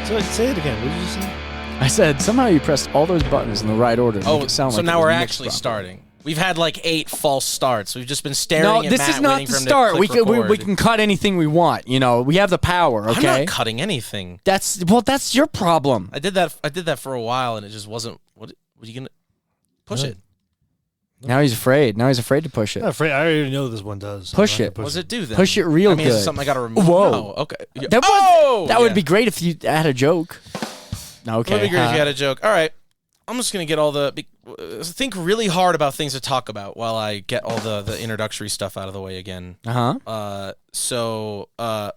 Say it again. What did you say? I said somehow you pressed all those buttons in the right order. To make it sound so like now it was we're mixed actually properly. starting. We've had like 8 false starts. We've just been staring No, at this Matt is not waiting the for him to start. click record. We can cut anything we want. You know, we have the power. Okay. I'm not cutting anything. That's your problem. I did that for a while, and it just wasn't. What are you gonna push it? Now he's afraid. Now he's afraid to push it. I'm afraid. I already know this one does. Push it. What does it do then? Push it real I mean, good. Is it something I gotta remove? Whoa. No, okay. That would be great if you had a joke. Okay. It would be great if you had a joke. All right. I'm just going to get all think really hard about things to talk about while I get all the introductory stuff out of the way again. So,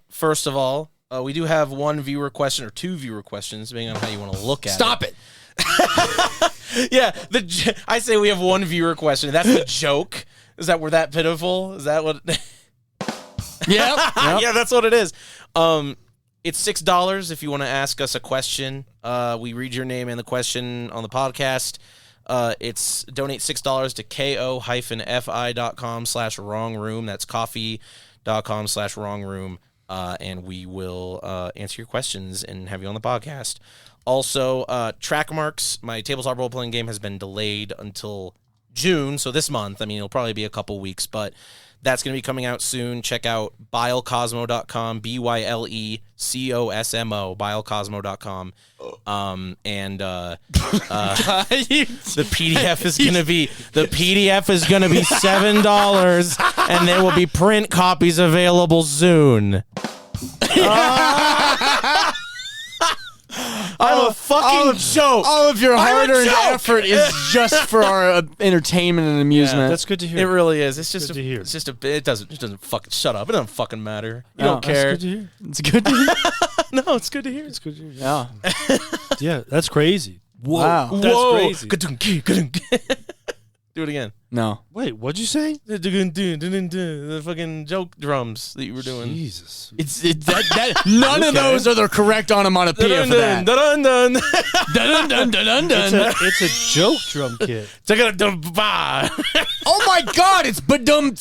first of all, we do have 1 viewer question or 2 viewer questions, depending on how you want to look at it. Stop it. Yeah, I say we have 1 viewer question. That's the joke. Is that we're that pitiful? Is that what? Yep. Yeah, that's what it is. It's $6 if you want to ask us a question. We read your name and the question on the podcast. It's donate $6 to ko-fi.com/wrongroom. That's coffee.com/wrongroom. And we will answer your questions and have you on the podcast. Also, track marks. My tabletop role-playing game has been delayed until June, so this month. I mean, it'll probably be a couple weeks, but that's going to be coming out soon. Check out bilecosmo.com, BYLECOSMO, bilecosmo.com. The PDF is going to be $7, and there will be print copies available soon. I'm a fucking joke. All of your hard-earned effort is just for our entertainment and amusement. Yeah, that's good to hear. It really is. It's just good to hear. It's just it doesn't fucking shut up. It doesn't fucking matter. You don't care. That's good to hear. It's good to hear. No, it's good to hear. It's good to hear. Yeah. Yeah, that's crazy. Whoa. Wow. That's crazy. Do it again. No. Wait, what'd you say? The fucking joke drums that you were doing. Jesus. It's none of those are the correct onomatopoeia for that. It's a joke drum kit. Oh my God! It's badum.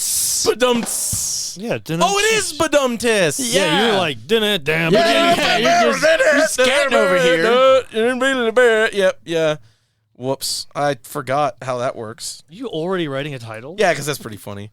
Yeah. Oh, it is badumtis. Yeah, you're like, damn. You're scatting over here. Yep. Yeah. Whoops! I forgot how that works. You already writing a title? Yeah, because that's pretty funny.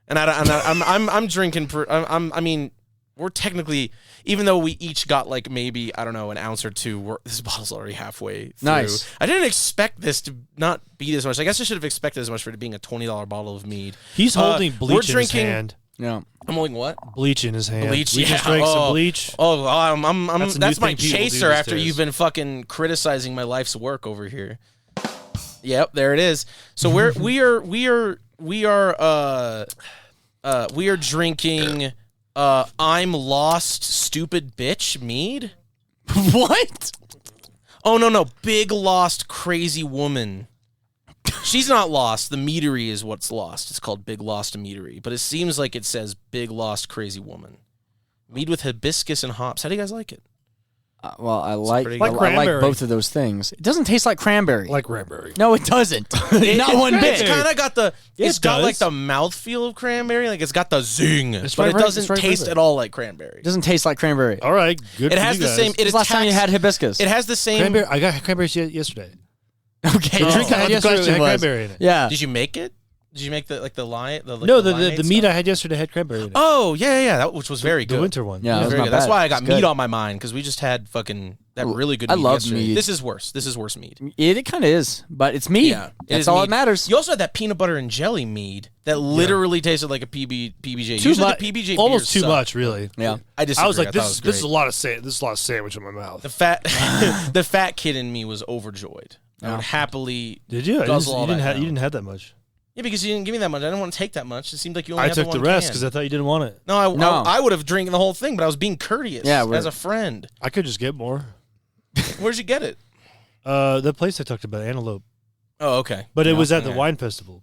And I'm drinking. I mean, we're technically, even though we each got like maybe an ounce or 2. This bottle's already halfway through. Nice. I didn't expect this to not be this much. I guess I should have expected as much for it being a $20 bottle of mead. He's holding bleach in his hand. Yeah. I'm holding what? Bleach in his hand. Bleach. We just drank some bleach. Oh, that's my thing people do chaser these after days. you've been fucking criticizing my life's work over here. Yep, there it is. So we are drinking I'm Lost Stupid Bitch mead. What? Oh no, Big Lost Crazy Woman. She's not lost. The meadery is what's lost. It's called Big Lost Meadery, but it seems like it says Big Lost Crazy Woman. Mead with hibiscus and hops. How do you guys like it? Well, I like cranberry. both of those things. It doesn't taste like cranberry. Like cranberry. No, it doesn't. Not one bit. It's kind of got the. It's got does. like the mouthfeel of cranberry. Like it's got the zing, but right, it right, doesn't it's right, taste right. at all like cranberry. It doesn't taste like cranberry. All right, good. It for has you the guys. same. It When's the last time you had hibiscus? It has the same. Cranberry. I got cranberry yesterday. Okay. The drink I had yesterday had was. cranberry in it. Yeah. Did you make it? Did you make the lion? No, the meat I had yesterday had cranberry in it. Oh yeah, which was very good. The winter one. Yeah, Very not good. That's bad. why I got It's meat good. on my mind because we just had fucking that really good. I meat love yesterday. meat. This is worse. This is worse meat. It kind of is, but it's meat. Yeah, it That's is all meat. that matters. You also had that peanut butter and jelly mead that literally tasted like a PBJ. Too Usually much. the PBJ Almost beers too suck. much, really. Yeah. I disagree. I was like, thought this it was is a great. lot of sandwich in my mouth. The fat kid in me was overjoyed. I would happily. Did you? guzzle all You that down. didn't have that much. Yeah, because you didn't give me that much. I didn't want to take that much. It seemed like you only I had took the the one rest can. because I thought you didn't want it. No, I would have drinking the whole thing, but I was being courteous as a friend. I could just get more. Where'd you get it? The place I talked about, Antelope. Oh, okay. But it was at the okay. wine festival.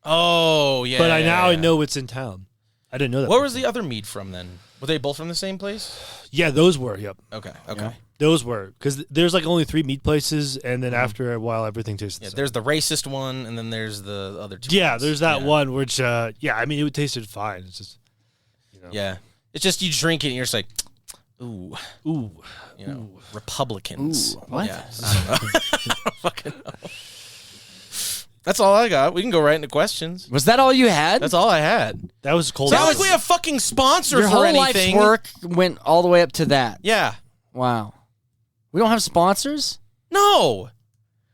Oh, yeah. But yeah. I know it's in town. I didn't know that. Where was the other mead from then? Were they both from the same place? Yeah, those were. Yep. Okay. Yeah. Those were. Because there's like only 3 meat places, and then after a while, everything tastes the Yeah, same. there's the racist one, and then there's the other 2. Yeah, ones. there's that one, which, I mean, it tasted fine. It's just, Yeah. It's just you drink it, and you're just like, Ooh. Ooh. You know, Republicans. Ooh, what? Yeah, I don't know. I don't fucking know. That's all I got. We can go right into questions. Was that all you had? That's all I had. That was cold. It's not like we have fucking sponsors Your or whole anything. life's work went all the way up to that. Yeah. Wow. We don't have sponsors? No.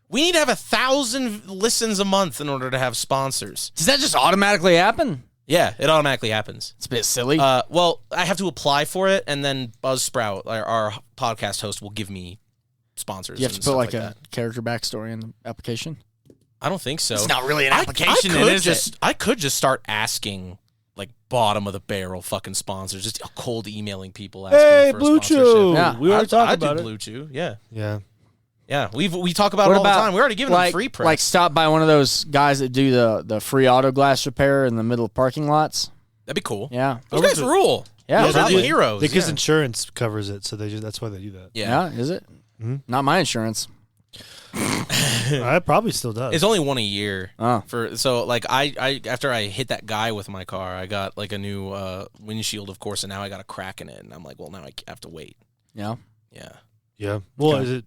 We need to have 1,000 listens a month in order to have sponsors. Does that just automatically happen? Yeah, it automatically happens. It's a bit silly. Well, I have to apply for it, and then Buzzsprout, our podcast host, will give me sponsors. You have to and put stuff like a that. character backstory in the application? I don't think so. It's not really an application, I then, could is it? I could just start asking, like, bottom of the barrel fucking sponsors, just cold emailing people asking Hey, for Blue a sponsorship. Chew. Yeah. We already talked I about do it. Blue Chew, yeah. Yeah. Yeah, we talk about it all the time. We're already giving them free press. Like stop by one of those guys that do the free auto glass repair in the middle of parking lots. That'd be cool. Yeah. Those guys rule. Yeah, Those are probably. the heroes. Because yeah. insurance covers it, so that's why they do that. Yeah. Is it? Not my insurance. It probably still does. It's only one a year. Oh. So like I after I hit that guy with my car, I got like a new windshield, of course, and now I got a crack in it, and I'm like, well, now I have to wait. Yeah. Yeah. Yeah. Well, Okay.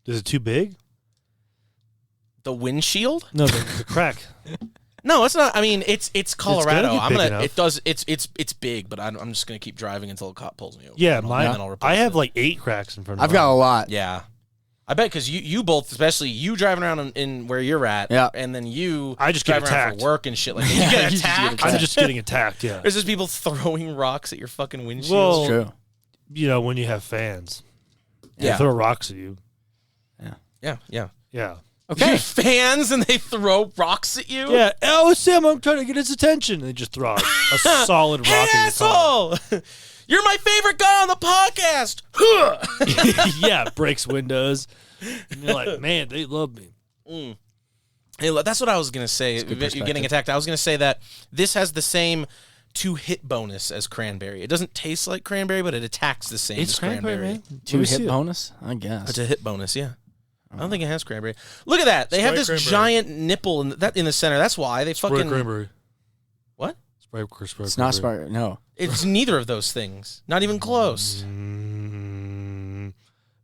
is it too big? The windshield? No, the crack. No, it's not. I mean, it's Colorado. get I'm big gonna. enough. It does. It's big, but I'm just gonna keep driving until a cop pulls me over. Yeah, And then I'll I replace have it. like 8 cracks in front of I've got a lot. Yeah. I bet because you both, especially you driving around in where you're at, Yeah. and then you I just get driving around attacked. for work and shit like that. Yeah, You get you just get attacked. attacked. I'm just getting attacked, yeah. There's just people throwing rocks at your fucking windshield. Well, It's true. You know, when you have fans. Yeah. They throw rocks at you. yeah. Yeah. Okay. Fans and they throw rocks at you. Yeah. Oh, Sam, I'm trying to get his attention. And they just throw a solid rock Hey, at your car. asshole! You're my favorite guy on the podcast. Huh. Yeah, breaks windows. And you're like, man, they love me. Hey, look, that's what I was gonna say. good You're perspective. getting attacked. I was gonna say that this has the same 2-hit bonus as cranberry. It doesn't taste like cranberry, but it attacks the same It's as cranberry, man. Let me 2 see hit it. bonus? I guess. It's a hit bonus, yeah. I don't think it has cranberry. Look at that. They have Spray this cranberry. giant nipple in the center. That's why they Spray fucking cranberry. What? Spray It's not Spark. No. It's neither of those things. Not even close.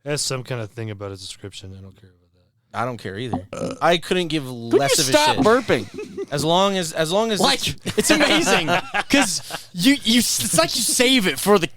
It has some kind of thing about its description. I don't care about that. I don't care either. I couldn't give Could less you of a stop shit. burping? As long as Like it's amazing because you it's like you save it for the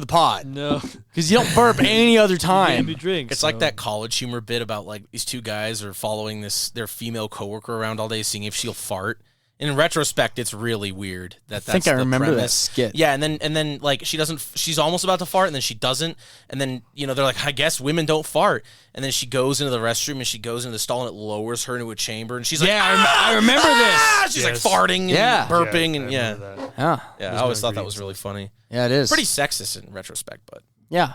pod No. because you don't burp any other time. Drinks. It's like that college humor bit about like these two guys are following their female coworker around all day, seeing if she'll fart. In retrospect, it's really weird. I think I remember that skit. Yeah, and then like she's almost about to fart, and then she doesn't, and then they're like, I guess women don't fart, and then she goes into the restroom and she goes into the stall and it lowers her into a chamber, and she's like, I remember this. She's Yes. like farting and Yeah. burping and I yeah, remember that. Yeah, yeah. I always thought that was really funny. yeah, it is Pretty sexist in retrospect, but Yeah,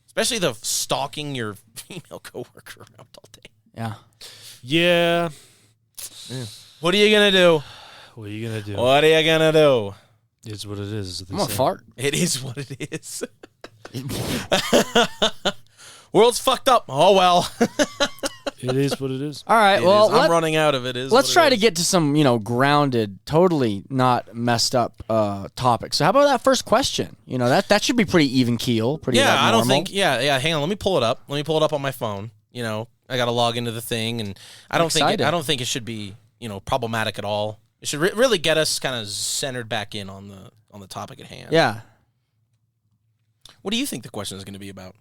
especially the stalking your female coworker around all day. yeah. Yeah. What are you gonna do? What are you going to do? What are you gonna do? It's what it is. I'm gonna fart. It is what it is. World's fucked up. Oh well. It is what it is. All right. It Well, is. I'm running out of it. Is let's what it try to is. get to some grounded, totally not messed up topics. So how about that first question? That should be pretty even keel. Pretty. Yeah, like, I don't normal. think. Yeah. Hang on. Let me pull it up. Let me pull it up on my phone. I got to log into the thing, and I don't think. Excited. I don't think it should be problematic at all. It should really get us kind of centered back in on the topic at hand. Yeah. What do you think the question is going to be about?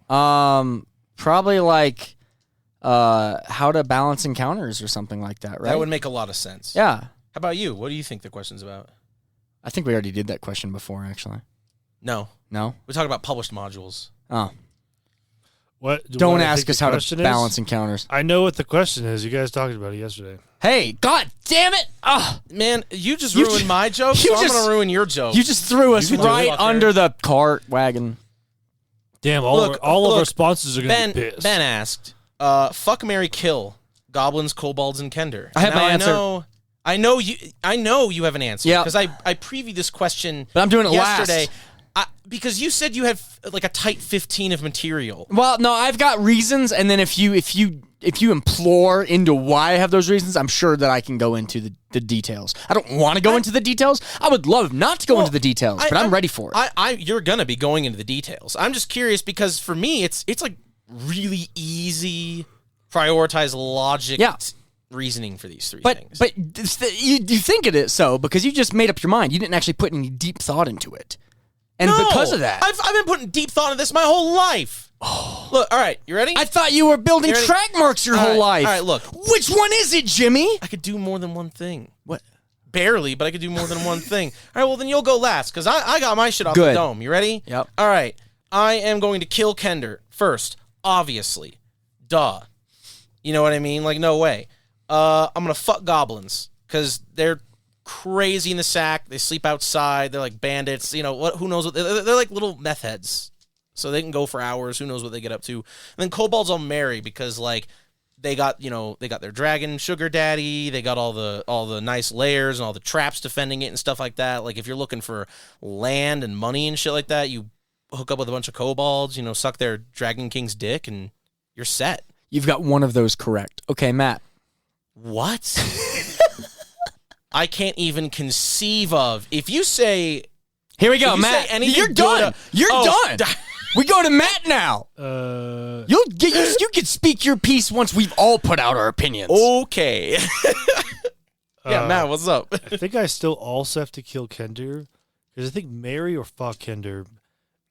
Probably like how to balance encounters or something like that, right? That would make a lot of sense. Yeah. How about you? What do you think the question's about? I think we already did that question before, actually. No. No? We talked about published modules. Oh. What? Don't what I ask think us the how to question is? balance encounters. I know what the question is. You guys talked about it yesterday. Hey, god damn it! Oh, Man, you just You ruined ju- my joke, you so I'm just- going to ruin your joke. you just threw us You can do right it. under the cart wagon. Damn, all Look, of our look, sponsors are going to be pissed. Ben asked, fuck, marry, kill, goblins, kobolds, and Kender. I have Now, my answer. I know you have an answer. Yeah. Because I previewed this question But I'm doing it yesterday. last. Because you said you had like a tight 15 of material. Well, no, I've got reasons, and then if you if you implore into why I have those reasons, I'm sure that I can go into the details. I don't want to go into the details. I would love not to go into the details, but I'm ready for it. You're gonna be going into the details. I'm just curious because for me, it's like really easy, prioritize logic. Reasoning for these three things. But you think it is so because you just made up your mind. You didn't actually put any deep thought into it. And because of that... I've been putting deep thought into this my whole life. Oh. Look, all right, you ready? I thought you were building track marks your whole life. All right, look. Which one is it, Jimmy? I could do more than one thing. What? Barely, but I could do more than one thing. All right, well, then you'll go last because I got my shit off the dome. You ready? Yep. All right. I am going to kill Kender first, obviously. Duh. You know what I mean? Like, no way. I'm going to fuck goblins because they're crazy in the sack. They sleep outside. They're like bandits. You know, who knows what... They're like little meth heads. So they can go for hours. Who knows what they get up to. And then kobolds I'll marry because, like, they got their dragon sugar daddy. They got all the nice layers and all the traps defending it and stuff like that. Like, if you're looking for land and money and shit like that, you hook up with a bunch of kobolds, suck their dragon king's dick, and you're set. You've got one of those correct. Okay, Matt. What? I can't even conceive of. If you say... Here we go, Matt. You're done. You're done. We go to Matt now. You can speak your piece once we've all put out our opinions. Okay. Yeah, Matt, what's up? I think I still also have to kill Kender because I think marry or fuck Kender.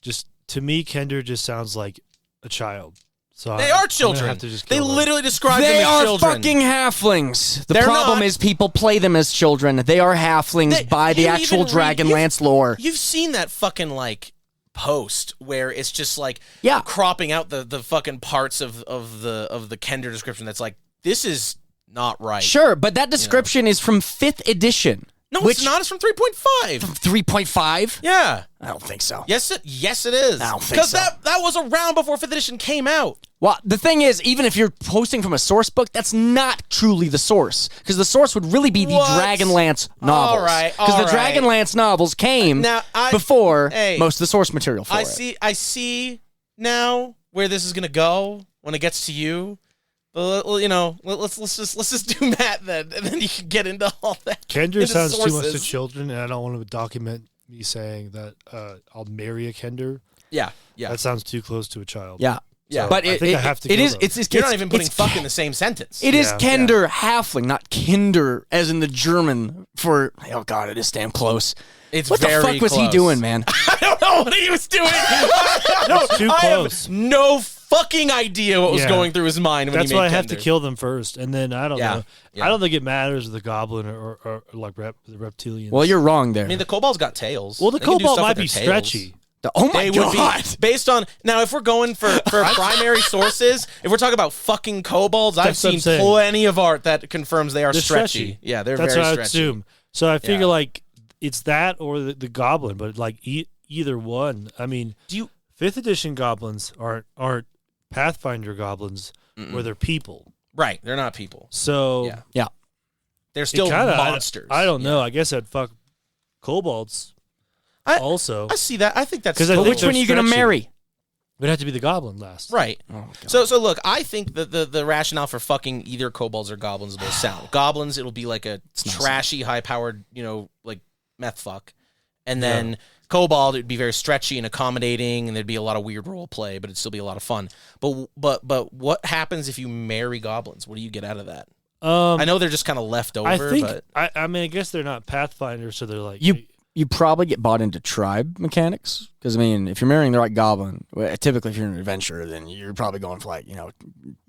Just to me, Kender just sounds like a child. So they are children. They literally describe them as children. They are fucking halflings. The problem is people play them as children. They are halflings by the actual Dragonlance lore. You've seen that fucking like post where it's just like cropping out the fucking parts of the Kender description. That's like, this is not right. Sure, but that description is from 5th edition. No, it's not. It's from 3.5. 3.5? Yeah. I don't think so. Yes, it is. I don't think so. Because that was around before 5th edition came out. Well, the thing is, even if you're posting from a source book, that's not truly the source. Because the source would really be the Dragonlance novels. All right. Because the Dragonlance novels came before most of the source material for it. I see now where this is going to go when it gets to you. Well, let's just do Matt then, and then you can get into all that. Kender sounds too much to children, and I don't want to document me saying that I'll marry a Kender. Yeah. That sounds too close to a child. Yeah. So I think I have to. You're not even putting "fuck" in the same sentence. It is Kender halfling, not Kinder, as in the German for. Oh God, it is damn close. It's what very the fuck was close. he doing, man? I don't know what he was doing. It's too close. I have no fucking idea what was going through his mind when he made That's why I have Kender. to kill them first, and then I don't know. Yeah. I don't think it matters the goblin or like the reptilians. Well, you're wrong there. I mean, the kobolds got tails. Well, the They can do kobold stuff might with be their tails. stretchy. Oh my God! Would be based on now. If we're going for primary sources, if we're talking about fucking kobolds, I've seen plenty of art that confirms they are stretchy. Yeah, they're That's very what I stretchy. assume. So I figure like it's that or the goblin, but like either one. I mean, 5th edition goblins aren't Pathfinder goblins where they're people. Right, they're not people. So yeah, they're still monsters. I don't know. I guess I'd fuck kobolds. Also, I see that. I think that's. Because which one are you going to marry? It'd have to be the goblin last. Right. Oh, so look, I think that the rationale for fucking either kobolds or goblins is both sound. Goblins, it'll be like a trashy, high-powered, like meth fuck, and then kobold, it'd be very stretchy and accommodating, and there'd be a lot of weird role play, but it'd still be a lot of fun. But what happens if you marry goblins? What do you get out of that? I know they're just kind of left over. I think. But I mean, I guess they're not Pathfinders, so they're like You probably get bought into tribe mechanics because I mean, if you're marrying the right goblin, typically if you're an adventurer, then you're probably going for like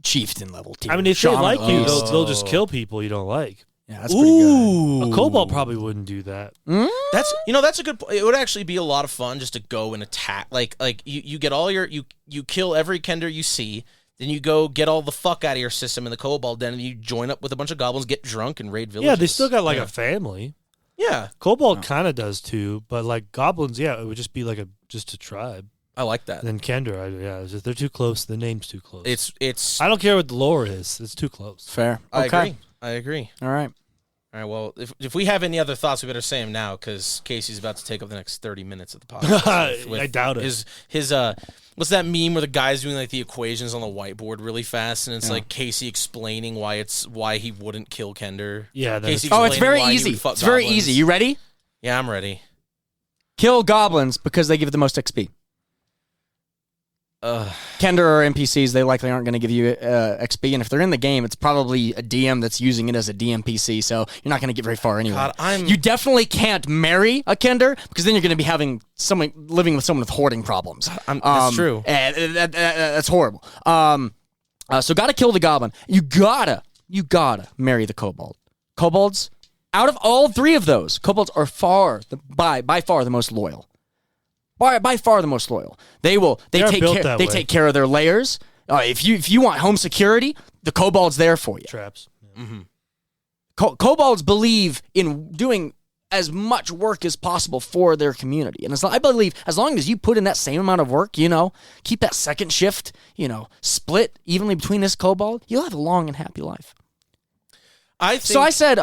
chieftain level tier. I mean, if they like you, they'll just kill people you don't like. Yeah, that's pretty good. A kobold probably wouldn't do that. That's a good. It would actually be a lot of fun just to go and attack. Like you get all your you kill every Kender you see. Then you go get all the fuck out of your system in the kobold den, and you join up with a bunch of goblins, get drunk, and raid villages. Yeah, they still got like a family. Yeah, kobold kind of does too, but like goblins, it would just be like just a tribe. I like that. And then Kender, they're too close. The name's too close. It's. I don't care what the lore is. It's too close. Fair. I agree. All right. All right, well, if we have any other thoughts, we better say them now, because Casey's about to take up the next 30 minutes of the podcast. I doubt it. His what's that meme where the guy's doing like the equations on the whiteboard really fast, and it's like Casey explaining why he wouldn't kill Kender. Yeah. Casey It's very easy. It's very easy. You ready? Yeah, I'm ready. Kill goblins because they give the most XP. Kender or NPCs, they likely aren't going to give you XP, and if they're in the game, it's probably a DM that's using it as a DMPC, so you're not going to get very far anyway. God, You definitely can't marry a Kender, because then you're going to be living with someone with hoarding problems. That's true. That's horrible. So gotta kill the goblin. You gotta marry the kobold. Kobolds, out of all three of those, kobolds are by far the most loyal. By far the most loyal. They take care of their layers. If you want home security, the kobold's there for you. Traps. Yeah. Mm-hmm. Kobolds believe in doing as much work as possible for their community. And I believe as long as you put in that same amount of work, keep that second shift, split evenly between this kobold, you'll have a long and happy life. I said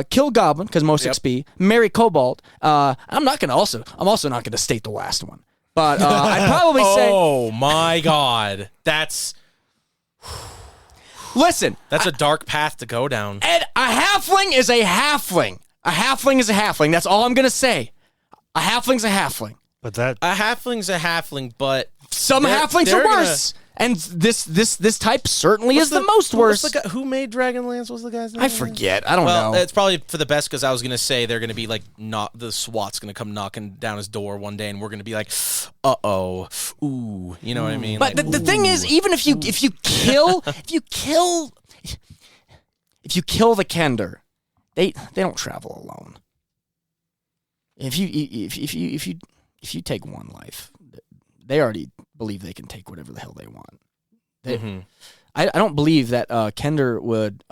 kill goblin because most XP, marry kobold. I'm also not gonna state the last one, but I'd probably say. Oh my God, that's. Listen, that's a dark path to go down. And a halfling is a halfling. A halfling is a halfling. That's all I'm gonna say. A halfling's a halfling. But a halfling's a halfling, but some halflings are worse. And this type certainly is the most worse. Who made Dragonlance? What's the guy's name? I forget. I don't know. Well, it's probably for the best because I was going to say they're going to be like, not the SWAT's going to come knocking down his door one day and we're going to be like, uh-oh, ooh, you know what I mean? But the thing is, even if you kill the Kender, they don't travel alone. If you take one life, they already believe they can take whatever the hell they want. I don't believe that Kender would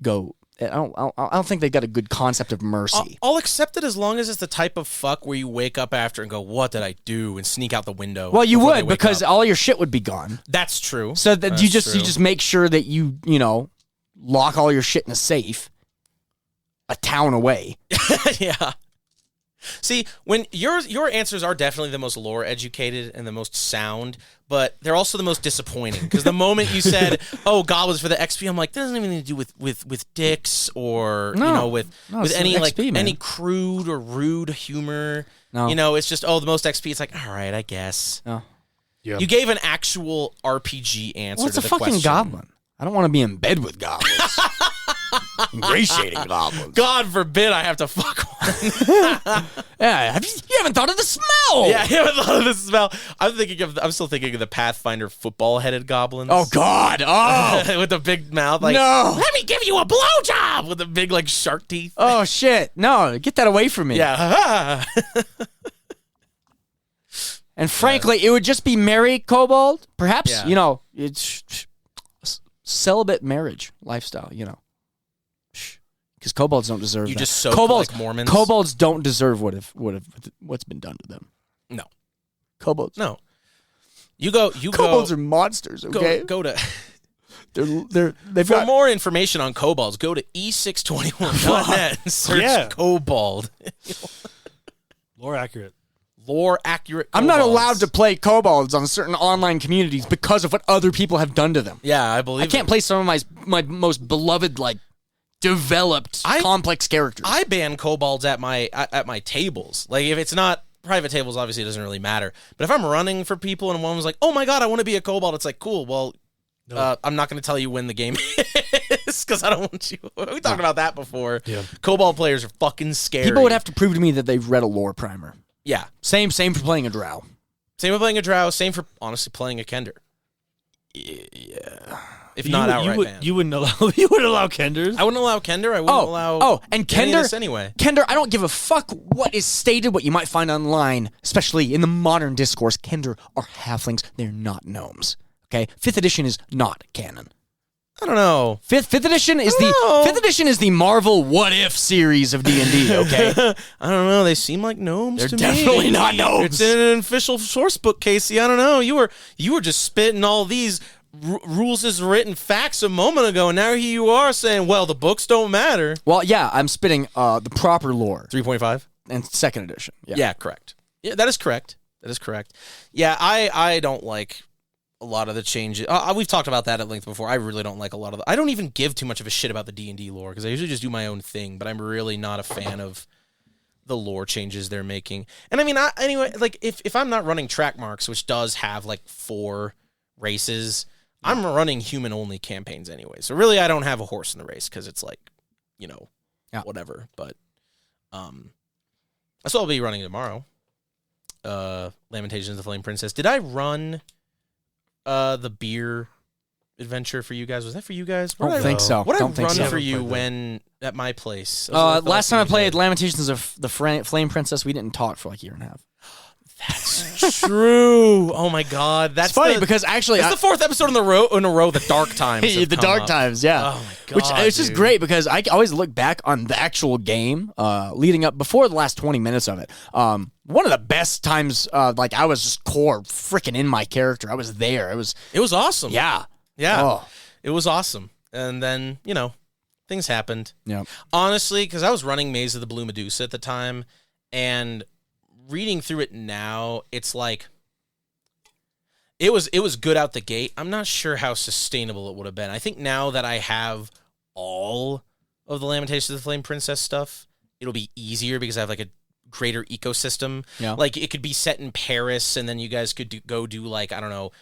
go. I don't think they've got a good concept of mercy. I'll accept it as long as it's the type of fuck where you wake up after and go, "What did I do?" and sneak out the window. Well, you would because all your shit would be gone. That's true. So that you just make sure that you lock all your shit in a safe, a town away. Yeah. See, when your answers are definitely the most lore educated and the most sound, but they're also the most disappointing. Because the moment you said, "Oh, goblins for the XP," I'm like, that doesn't have anything to do with dicks or with any XP, any crude or rude humor. No. It's just the most XP. It's like, all right, I guess. No. Yeah. You gave an actual RPG answer. Well, it's to a the fucking question. goblin. I don't want to be in bed with goblins. Ingratiating goblins. God forbid I have to fuck one. Yeah, you haven't thought of the smell. Yeah, I haven't thought of the smell. I'm still thinking of the Pathfinder football-headed goblins. Oh God! Oh, with the big mouth. Like, no, let me give you a blowjob with the big shark teeth. Oh shit! No, get that away from me. Yeah. And frankly, it would just be marry kobold. Perhaps it's celibate marriage lifestyle. Because kobolds don't deserve that. Just soak like Mormons. Kobolds don't deserve what's been done to them. No. Kobolds. No. Kobolds are monsters, okay? Go to they've For got more information on kobolds, go to e621.net and search kobold. Lore accurate. I'm not allowed to play kobolds on certain online communities because of what other people have done to them. Yeah, I believe I can't play some of my most beloved developed complex characters. I ban kobolds at my tables. Like if it's not private tables, obviously it doesn't really matter. But if I'm running for people and one was like, "Oh my god, I want to be a kobold," it's like, cool. Well, I'm not going to tell you when the game is because I don't want you. We talked about that before. Yeah. Kobold players are fucking scary. People would have to prove to me that they've read a lore primer. Yeah. Same for playing a drow. Same for playing a drow. Same for honestly playing a Kender. Yeah. If not outright ban. You wouldn't allow Kenders? I wouldn't allow Kender. I wouldn't allow and any of Kender this anyway. Kender, I don't give a fuck what is stated, what you might find online, especially in the modern discourse. Kender are halflings. They're not gnomes. Okay? 5th edition is not canon. I don't know. Fifth edition is the Marvel What If series of D&D, okay? I don't know. They seem like gnomes to me. They're definitely not gnomes. It's in an official source book, Casey. I don't know. You were just spitting all these rules as written facts a moment ago, and now here you are saying, well, the books don't matter. Well, yeah, I'm spitting the proper lore 3.5 and second edition. Yeah, correct. Yeah, that is correct. Yeah, I don't like a lot of the changes. We've talked about that at length before. I really don't like a lot of I don't even give too much of a shit about the D&D lore because I usually just do my own thing, but I'm really not a fan of the lore changes they're making. And I mean, anyway, like if I'm not running Track Marks, which does have like 4 races, I'm running human-only campaigns anyway. So really, I don't have a horse in the race because it's like, whatever. But that's what I'll be running tomorrow. Lamentations of the Flame Princess. Did I run the beer adventure for you guys? Was that for you guys? I don't think so. What did I run for you when at my place? Last time I played Lamentations of the Flame Princess, we didn't talk for like a year and a half. That's true. Oh my god, that's it's funny because actually it's the 4th episode in a row. The Dark Times. The Dark Times, yeah. Oh my god, which is great because I always look back on the actual game leading up before the last 20 minutes of it. One of the best times, like I was just core freaking in my character. I was there. It was awesome. Yeah. Oh. It was awesome. And then things happened. Yeah. Honestly, because I was running Maze of the Blue Medusa at the time, and reading through it now, it's like it was good out the gate. I'm not sure how sustainable it would have been. I think now that I have all of the Lamentations of the Flame Princess stuff, it'll be easier because I have like a greater ecosystem. Yeah. Like it could be set in Paris, and then you guys could go do like, I don't know,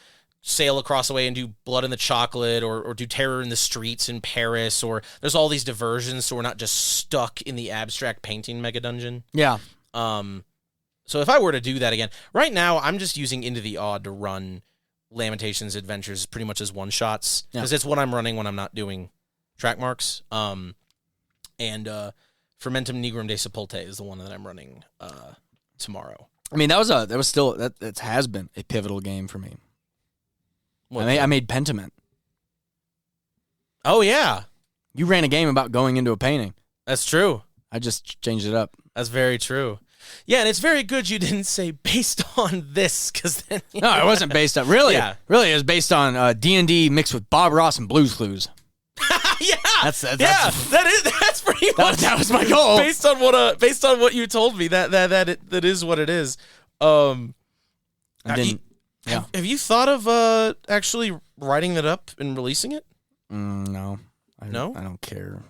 sail across the way and do Blood in the Chocolate or do Terror in the Streets in Paris, or there's all these diversions so we're not just stuck in the abstract painting mega dungeon. Yeah. So if I were to do that again, right now I'm just using Into the Odd to run Lamentations Adventures pretty much as one-shots because it's what I'm running when I'm not doing Track Marks. And Fermentum Nigrum de Sepulte is the one that I'm running tomorrow. I mean, that has been a pivotal game for me. I made Pentiment. Oh, yeah. You ran a game about going into a painting. That's true. I just changed it up. That's very true. Yeah, and it's very good you didn't say based on this, because then... No, it wasn't based on... Really? Yeah. Really, it was based on D&D mixed with Bob Ross and Blue's Clues. Yeah. That's pretty much... That was my goal. Based on what you told me, that is what it is. Yeah. Have you thought of actually writing that up and releasing it? No. No? I don't care.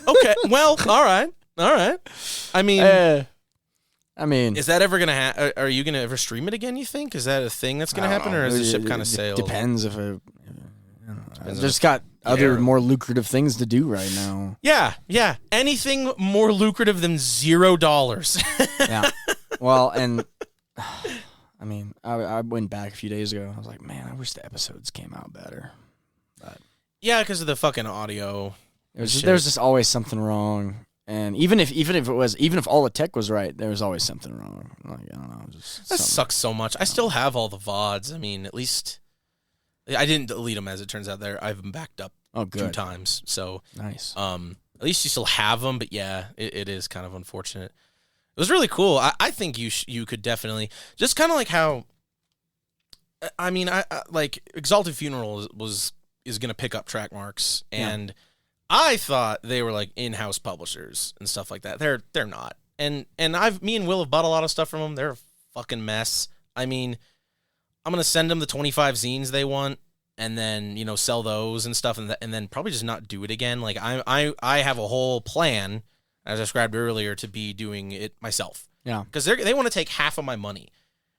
Okay. Well, all right. I mean, is that ever going to happen? Are you going to ever stream it again, you think? Is that a thing that's going to happen, or is the ship kind of sailed? Depends if I just got other more lucrative things to do right now. Yeah. Anything more lucrative than $0. Yeah. Well, and... I mean, I went back a few days ago. I was like, man, I wish the episodes came out better. But yeah, because of the fucking audio. There's just always something wrong. And even if all the tech was right, there was always something wrong. Like, I don't know. That sucks so much. I still have all the VODs. I mean, at least I didn't delete them, as it turns out. I've been backed up 2 times. So nice. At least you still have them. But yeah, it is kind of unfortunate. It was really cool. I think you could definitely just kind of like how. I mean, I like Exalted Funeral is going to pick up Track Marks, and I thought they were like in-house publishers and stuff like that. They're not, and me and Will have bought a lot of stuff from them. They're a fucking mess. I mean, I'm gonna send them the 25 zines they want, and then sell those and stuff, and then probably just not do it again. Like I have a whole plan, as I described earlier, to be doing it myself. Yeah. Because they want to take half of my money.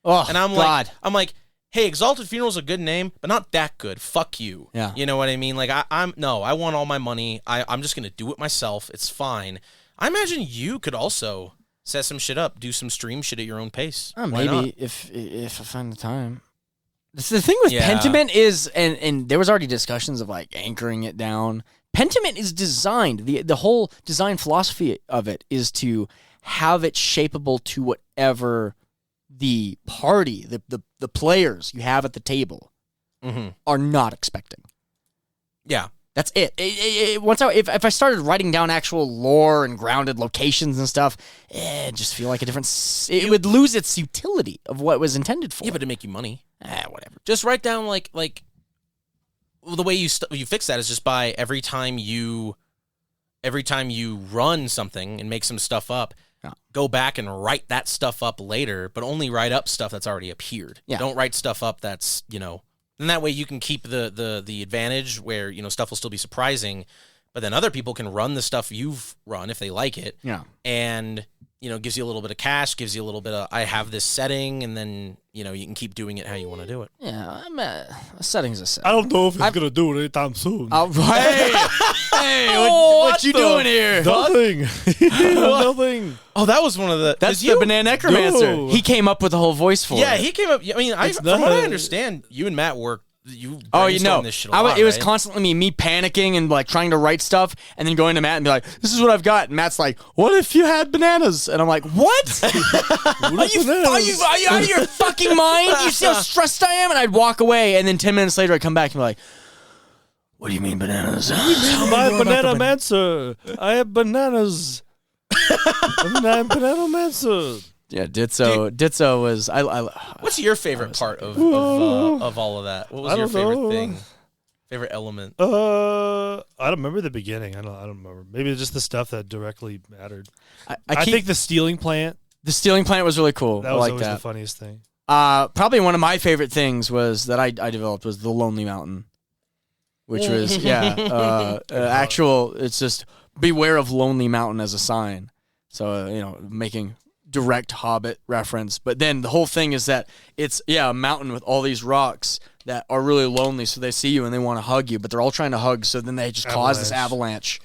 Oh, and I'm God. like, hey, Exalted Funeral's a good name, but not that good. Fuck you. Yeah. You know what I mean? Like, I want all my money. I'm just going to do it myself. It's fine. I imagine you could also set some shit up, do some stream shit at your own pace. Maybe if I find the time. The thing with Pentiment is, and there was already discussions of like anchoring it down. Pentiment is designed, the whole design philosophy of it is to have it shapeable to whatever the party, the players you have at the table are not expecting. Yeah. That's it. If I started writing down actual lore and grounded locations and stuff, it'd just feel like a different... It would lose its utility of what it was intended for. Yeah, but to make you money. Whatever. Just write down like the way you fix that is just by every time you run something and make some stuff up, go back and write that stuff up later, but only write up stuff that's already appeared. Yeah. Don't write stuff up that's, and that way you can keep the advantage where, stuff will still be surprising, but then other people can run the stuff you've run if they like it. Yeah. And, gives you a little bit of cash, gives you a little bit of, I have this setting, and then, you can keep doing it how you want to do it. Yeah, a setting's a setting. I don't know if it's gonna do it anytime soon. Hey, what you doing here? Nothing. Nothing. Oh, that was one of the... That's the Banana Necromancer. No. He came up with the whole voice for it. Yeah, he came up... I mean, from what I understand, you and Matt worked... This shit a lot, it was right? constantly me panicking and like trying to write stuff and then going to Matt and be like, this is what I've got. And Matt's like, what if you had bananas? And I'm like, what? Are you out of your fucking mind? You see how stressed I am? And I'd walk away, and then 10 minutes later I'd come back and be like, what do you mean bananas? My banana mancer. I have bananas. I'm banana mancer. Yeah, Ditzo was. What's your favorite part of all of that? What was your favorite thing? Favorite element? I don't remember the beginning. I don't remember. Maybe just the stuff that directly mattered. I think the stealing plant. The stealing plant was really cool. That was always the funniest thing. Probably one of my favorite things was that I developed was the Lonely Mountain, which was actual. It's just beware of Lonely Mountain as a sign. So making direct Hobbit reference, but then the whole thing is that it's a mountain with all these rocks that are really lonely, so they see you and they want to hug you, but they're all trying to hug, so then they just cause this avalanche.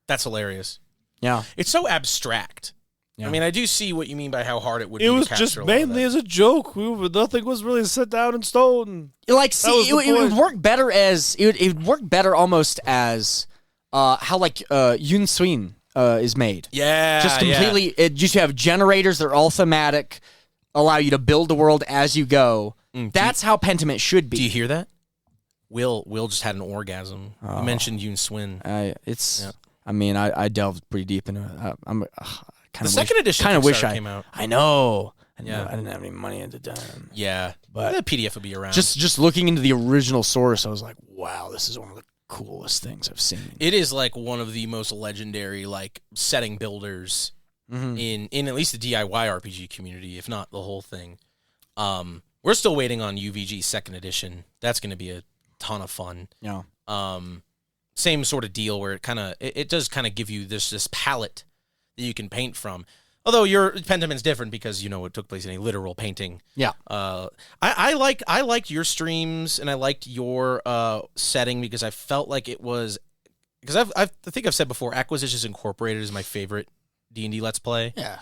That's hilarious. Yeah, it's so abstract. Yeah. I mean, I do see what you mean by how hard it would be. It was just mainly as a joke. Nothing was really set down in stone. It would work better as it would work better almost as how like Yun Suin is made. Yeah. Just completely, you have generators, they're all thematic, allow you to build the world as you go. That's how Pentiment should be. Do you hear that? Will just had an orgasm. You mentioned Yoon Swin. I delved pretty deep into it. I'm kind of second edition kind of wish came out. I know. I didn't have any money at the time. Yeah. But the PDF would be around. Just looking into the original source, I was like, wow, this is one of the coolest things I've seen. It is like one of the most legendary setting builders in at least the DIY RPG community, if not the whole thing. We're still waiting on UVG second edition. That's going to be a ton of fun. Yeah. Same sort of deal where it does kind of give you this palette that you can paint from. Although your Pentiment's different because it took place in a literal painting. Yeah. I liked your streams and I liked your setting because I felt like it was because I think I've said before, Acquisitions Incorporated is my favorite D&D Let's Play. Yeah.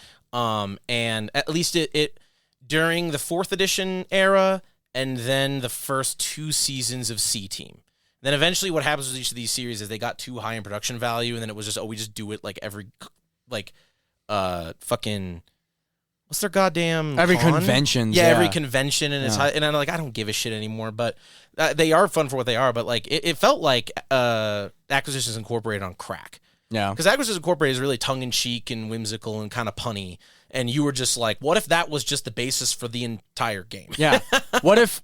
And at least it during the 4th edition era and then the first 2 seasons of C-Team. Then eventually what happens with each of these series is they got too high in production value and then it was just we just do it every fucking what's their goddamn every con? convention. Yeah, every convention and it's high, and I'm like I don't give a shit anymore, but they are fun for what they are, but it felt like Acquisitions Incorporated on crack. Yeah. Because Acquisitions Incorporated is really tongue-in-cheek and whimsical and kind of punny. And you were just like, what if that was just the basis for the entire game? Yeah. What if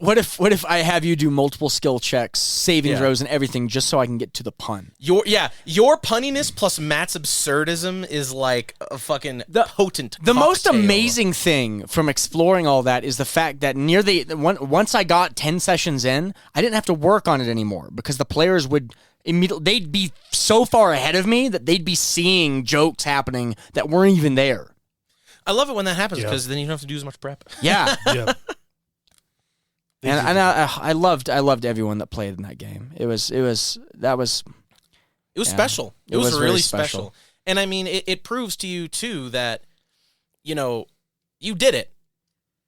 I have you do multiple skill checks, saving throws, and everything just so I can get to the pun? Your punniness plus Matt's absurdism is like a fucking potent The most cocktail. amazing thing from exploring all that is the fact that once I got 10 sessions in, I didn't have to work on it anymore because the players would immediately they'd be so far ahead of me that they'd be seeing jokes happening that weren't even there. I love it when that happens because then you don't have to do as much prep. Yeah. Yeah. And I loved everyone that played in that game. It was special. It was really special. And I mean, it proves to you too that you did it.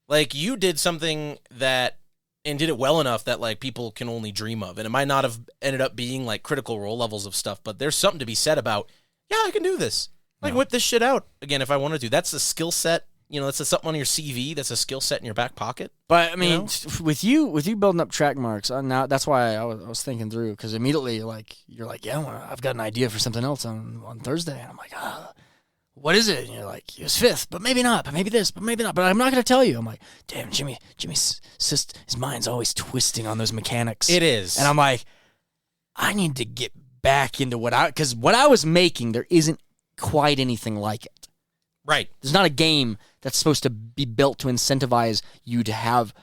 Like you did something that and did it well enough that people can only dream of. And it might not have ended up being Critical Role levels of stuff, but there's something to be said about, I can do this. I can whip this shit out again if I wanted to. That's a skill set. That's something on your CV. That's a skill set in your back pocket. But I mean, with you building up track marks, now that's why I was thinking through because immediately you're like, I've got an idea for something else on Thursday, and I'm like, what is it? And you're like, it was 5th, but maybe not, but maybe this, but maybe not. But I'm not going to tell you. I'm like, damn, Jimmy's his mind's always twisting on those mechanics. It is, and I'm like, I need to get back into because what I was making, there isn't quite anything like it. Right. There's not a game that's supposed to be built to incentivize you to have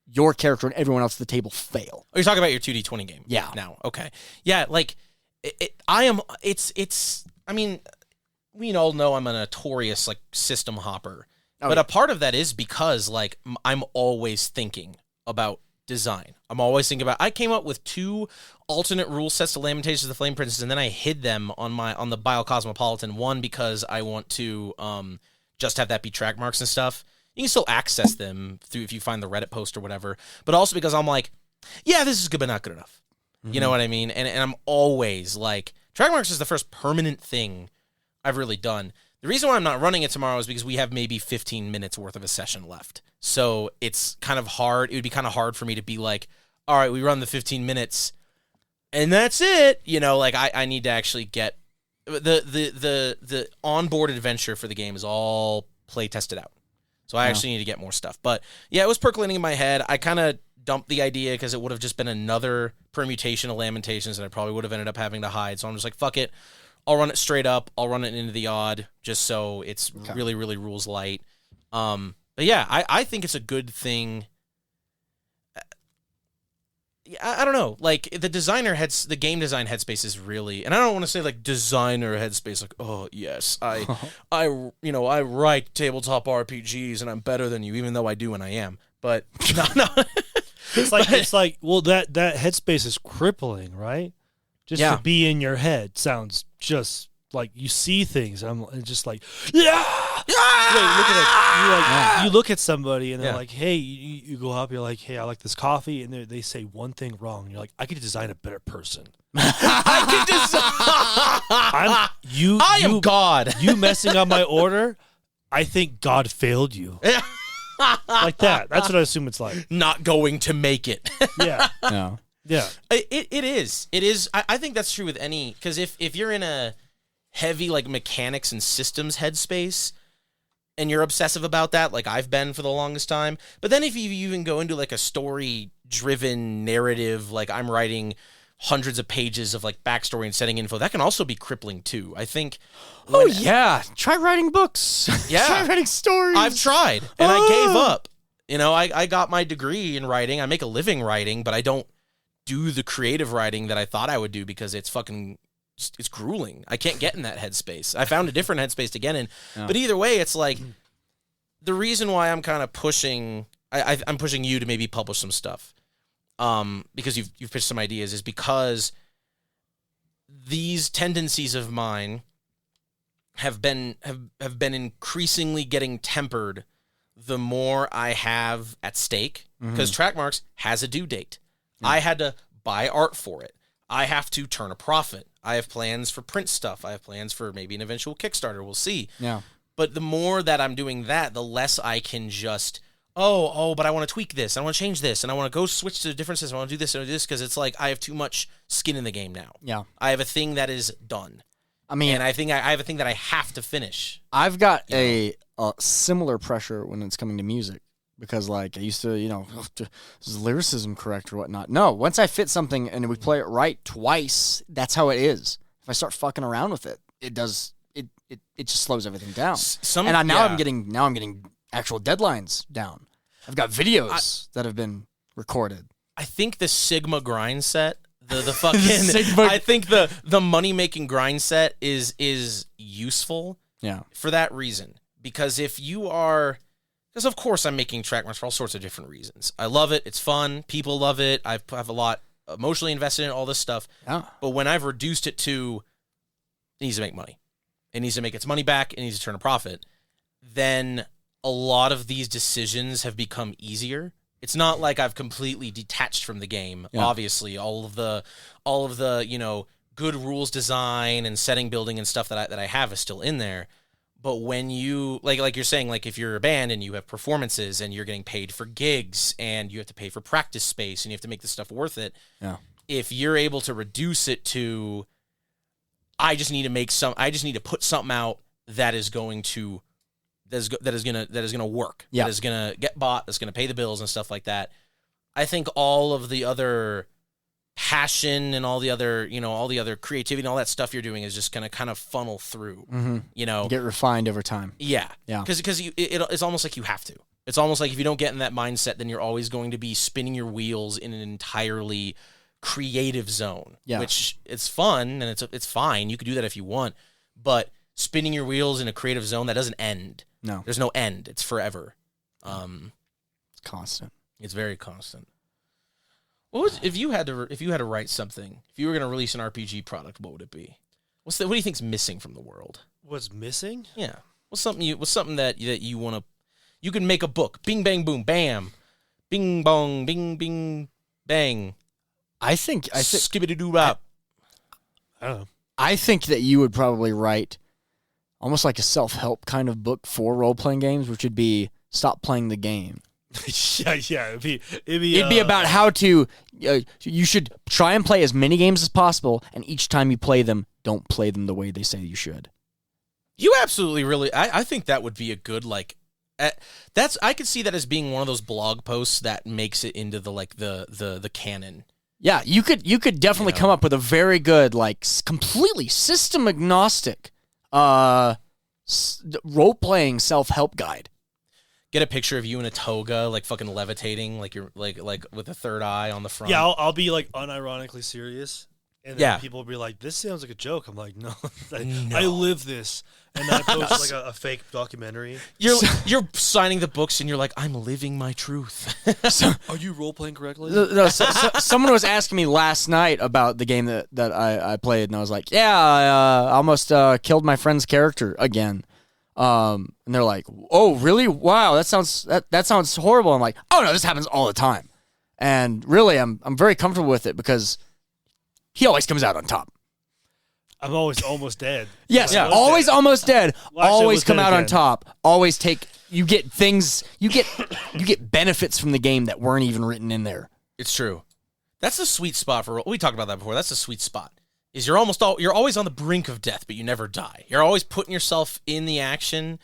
your character and everyone else at the table fail. Oh, you're talking about your 2D20 game? Yeah. Now, okay. Yeah, like, I mean, we all know I'm a notorious, like, system hopper. Oh, but yeah. a part of that is because, like, I'm always thinking about design. I'm always thinking about, I came up with 2 alternate rule sets to Lamentations of the Flame Princess, and then I hid them on the Biocosmopolitan. One, because I want to just have that be track marks and stuff. You can still access them through if you find the Reddit post or whatever, but also because I'm like, yeah, this is good, but not good enough. Mm-hmm. You know what I mean? And I'm always like, track marks is the first permanent thing I've really done. The reason why I'm not running it tomorrow is because we have maybe 15 minutes worth of a session left. So it's kind of hard. It would be kind of hard for me to be like, all right, we run the 15 minutes and that's it. You know, like I need to actually get the onboard adventure for the game is all play tested out. So I actually need to get more stuff. But yeah, it was percolating in my head. I kind of dumped the idea because it would have just been another permutation of Lamentations and I probably would have ended up having to hide. So I'm just like, fuck it. I'll run it straight up. I'll run it into the odd just so it's really, really rules light. But yeah, I think it's a good thing. I don't know. Like the game design headspace is really, and I don't want to say like designer headspace, like, oh yes, I write tabletop RPGs and I'm better than you, even though I do and I am. But no. It's like well that headspace is crippling, right? Just to be in your head sounds just like you see things. I'm just like, yeah. You look at somebody and they're like, hey, you go up, you're like, hey, I like this coffee, and they say one thing wrong. You're like, I could design a better person. I am God. You messing up my order, I think God failed you. Like that. That's what I assume it's like. Not going to make it. Yeah. No. Yeah. It is. It is. I think that's true with any, because if you're in a heavy like mechanics and systems headspace and you're obsessive about that, like I've been for the longest time, but then if you even go into like a story driven narrative, like I'm writing hundreds of pages of like backstory and setting info, that can also be crippling too. I think try writing books. Yeah. Try writing stories. I've tried and I gave up. You know, I got my degree in writing. I make a living writing, but I don't do the creative writing that I thought I would do because it's grueling. I can't get in that headspace. I found a different headspace to get in. Yeah. But either way, it's like the reason why I'm kind of pushing, I'm pushing you to maybe publish some stuff, because you've pitched some ideas, is because these tendencies of mine have been increasingly getting tempered the more I have at stake, because Trackmarks has a due date. Yeah. I had to buy art for it. I have to turn a profit. I have plans for print stuff. I have plans for maybe an eventual Kickstarter. We'll see. Yeah. But the more that I'm doing that, the less I can just, but I want to tweak this. I want to change this. And I want to go switch to a different system. I want to do this and do this, because it's like I have too much skin in the game now. Yeah. I have a thing that is done. I mean, and I think I have a thing that I have to finish. I've got a similar pressure when it's coming to music. Because, like, I used to, is lyricism correct or whatnot? No, once I fit something and we play it right twice, that's how it is. If I start fucking around with it, it does, it just slows everything down. I'm getting actual deadlines down. I've got videos that have been recorded. I think the Sigma grind set, the fucking, I think the money-making grind set is useful for that reason. Because if you are... Because, of course, I'm making track marks for all sorts of different reasons. I love it. It's fun. People love it. I have a lot emotionally invested in all this stuff. Yeah. But when I've reduced it to, it needs to make money. It needs to make its money back. It needs to turn a profit. Then a lot of these decisions have become easier. It's not like I've completely detached from the game. Yeah. Obviously, all of the good rules design and setting building and stuff that I have is still in there. But when you, like you're saying, like if you're a band and you have performances and you're getting paid for gigs and you have to pay for practice space and you have to make this stuff worth it, if you're able to reduce it to, I just need to put something out that is going to work, that is gonna get bought, that's gonna pay the bills and stuff like that. I think all of the other passion and all the other creativity and all that stuff you're doing is just going to kind of funnel through, Get refined over time. Yeah. Yeah. Because it's almost like you have to. It's almost like if you don't get in that mindset, then you're always going to be spinning your wheels in an entirely creative zone, which it's fun and it's fine. You could do that if you want, but spinning your wheels in a creative zone, that doesn't end. No. There's no end. It's forever. It's constant. It's very constant. What was if you had to write something? If you were going to release an RPG product, what would it be? What do you think's missing from the world? What's missing? Yeah. What's something that you want to? You can make a book. Bing bang boom bam, bing bong bing bing bang. I think skibbity doo bop. I don't know. I think that you would probably write almost like a self-help kind of book for role-playing games, which would be stop playing the game. yeah. It'd be about how to. You should try and play as many games as possible, and each time you play them, don't play them the way they say you should. You absolutely really. I think that would be a good I could see that as being one of those blog posts that makes it into the canon. Yeah, you could definitely come up with a very good, completely system agnostic role-playing self-help guide. Get a picture of you in a toga, fucking levitating, you're like with a third eye on the front. Yeah, I'll be unironically serious, and then people will be like, "This sounds like a joke." I'm like, "No, I live this," and then I post a fake documentary. You're signing the books, and you're like, "I'm living my truth." Are you role playing correctly? Someone was asking me last night about the game that I played, and I was like, "Yeah, I almost killed my friend's character again." And they're like, "Oh, really? Wow, that sounds horrible." I'm like, "Oh no, this happens all the time." And really, I'm very comfortable with it because he always comes out on top. I'm always almost dead. Yes, always dead. Almost dead. Well, always come out on again. top. Always you get benefits from the game that weren't even written in there. It's true. That's the sweet spot we talked about that before. That's the sweet spot. Is you're always on the brink of death, but you never die. You're always putting yourself in the action.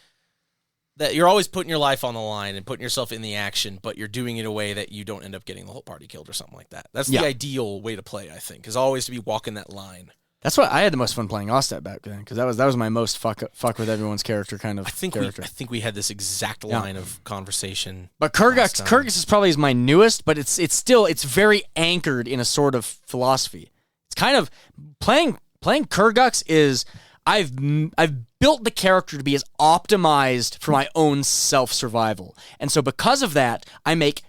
That you're always putting your life on the line and putting yourself in the action, but you're doing it in a way that you don't end up getting the whole party killed or something like that. That's the ideal way to play, I think, is always to be walking that line. That's why I had the most fun playing Ostap back then, because that was my most fuck with everyone's character kind of character. I think we had this exact line of conversation. But Kurgus is probably my newest, but it's very anchored in a sort of philosophy. It's kind of playing Kurgus is I've built the character to be as optimized for my own self-survival. And so because of that, I make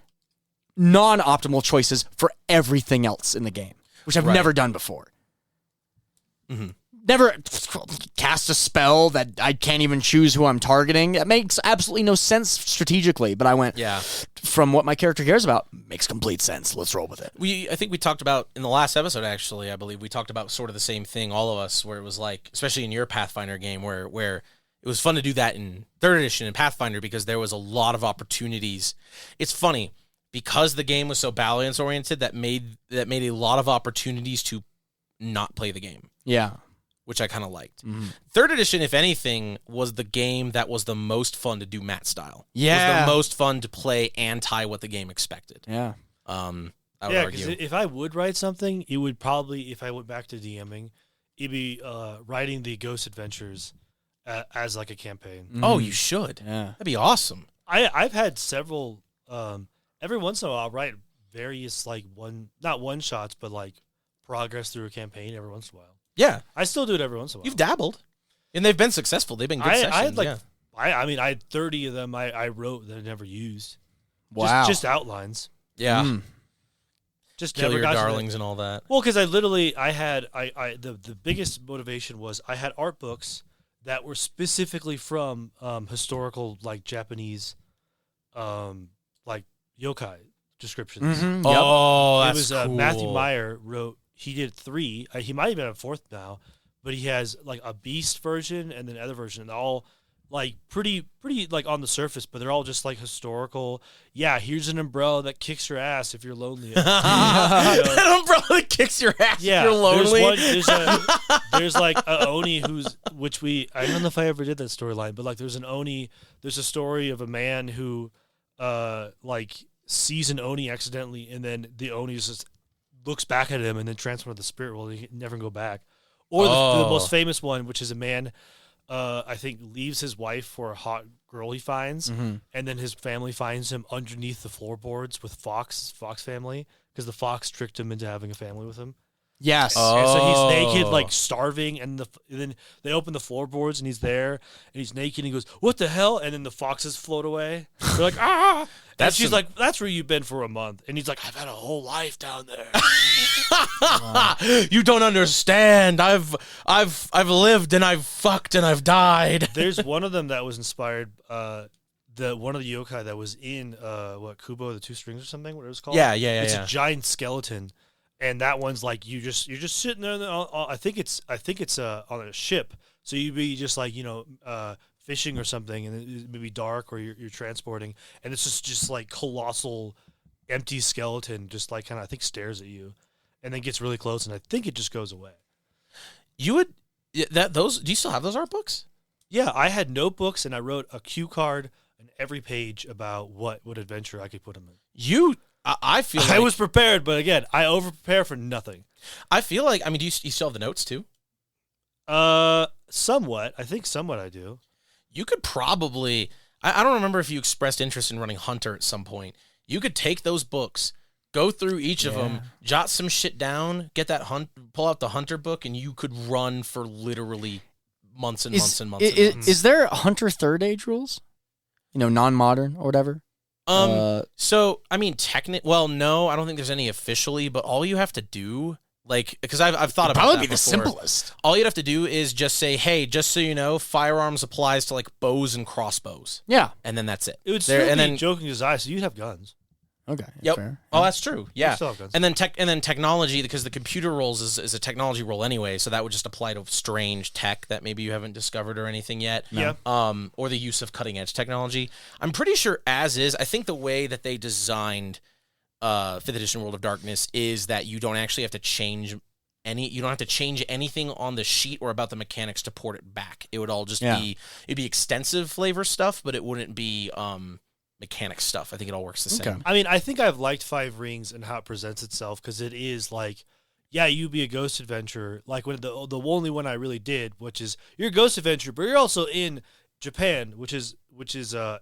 non-optimal choices for everything else in the game, which I've never done before. Mm-hmm. Never cast a spell that I can't even choose who I'm targeting. That makes absolutely no sense strategically, but I went, from what my character cares about, makes complete sense. Let's roll with it. I think we talked about, in the last episode, actually, I believe, we talked about sort of the same thing, all of us, where it was like, especially in your Pathfinder game, where it was fun to do that in 3rd edition in Pathfinder because there was a lot of opportunities. It's funny, because the game was so balance-oriented, that made a lot of opportunities to not play the game. Yeah. Which I kind of liked. Mm-hmm. 3rd edition, if anything, was the game that was the most fun to do mat style. Yeah. It was the most fun to play anti what the game expected. Yeah. I would argue. If I would write something, it would probably, if I went back to DMing, it'd be writing the Ghost Adventures as like a campaign. Mm-hmm. Oh, you should. Yeah. That'd be awesome. I've had several, every once in a while I'll write various not one shots, but progress through a campaign every once in a while. Yeah. I still do it every once in a while. You've dabbled. And they've been successful. They've been good sessions. I had 30 of them I wrote that I never used. Wow. Just outlines. Yeah. Just Kill never your got darlings and all that. Well, because the biggest motivation was I had art books that were specifically from historical Japanese yokai descriptions. Mm-hmm. Yep. Oh, that's it was cool. Matthew Meyer wrote. He did 3. He might even have a 4th now, but he has a beast version and then another version, and all pretty on the surface, but they're all just historical. Yeah, here's an umbrella that kicks your ass if you're lonely. An umbrella that kicks your ass if you're lonely. There's a Oni I don't know if I ever did that storyline, but there's an Oni. There's a story of a man who sees an Oni accidentally, and then the Oni is just looks back at him and then transforms to the spirit world. And he can never go back. Or the most famous one, which is a man, I think, leaves his wife for a hot girl he finds, and then his family finds him underneath the floorboards with Fox family, because the fox tricked him into having a family with him. Yes. And so he's naked, like starving, and then they open the floorboards and he's there, and he's naked, and he goes, "What the hell?" And then the foxes float away. They're like, "Ah!" And she's like, "That's where you've been for a month." And he's like, "I've had a whole life down there." You don't understand. I've lived and I've fucked and I've died. There's one of them that was inspired. One of the yokai that was in Kubo the Two Strings or something. What it was called? Yeah. It's a giant skeleton. And that one's like you're just sitting there. I think it's on a ship. So you'd be just like fishing or something, and it may be dark, or you're transporting, and it's just like colossal, empty skeleton, just like kind of I think stares at you, and then gets really close, and I think it just goes away. You would those? Do you still have those art books? Yeah, I had notebooks, and I wrote a cue card on every page about what adventure I could put them in. I feel like I was prepared, but again, I over-prepare for nothing. I feel like, I mean, do you still have the notes too? Somewhat. I think somewhat I do. You could probably, I don't remember if you expressed interest in running Hunter at some point. You could take those books, go through each of them, jot some shit down, get that pull out the Hunter book, and you could run for literally months and months and months. Is there Hunter Third Age rules? Non-modern or whatever? So, I mean, no, I don't think there's any officially, but all you have to do, because I've thought about that probably be the simplest. All you'd have to do is just say, hey, just so you know, firearms applies to, bows and crossbows. Yeah. And then that's it. It would still be joking design, so you'd have guns. Okay. Yep. Fair. Oh, that's true. Yeah. Still have guns. And then technology, because the computer rolls is a technology roll anyway, so that would just apply to strange tech that maybe you haven't discovered or anything yet. Yeah. Or the use of cutting edge technology. I'm pretty sure as is. I think the way that they designed 5th edition World of Darkness is that you don't actually have to change you don't have to change anything on the sheet or about the mechanics to port it back. It would all just it'd be extensive flavor stuff, but it wouldn't be mechanic stuff. I think it all works the same. I mean, I think I've liked Five Rings and how it presents itself, because it is like, yeah, you be a ghost adventurer. Like when the only one I really did, which is you're a ghost adventurer, but you're also in Japan, which is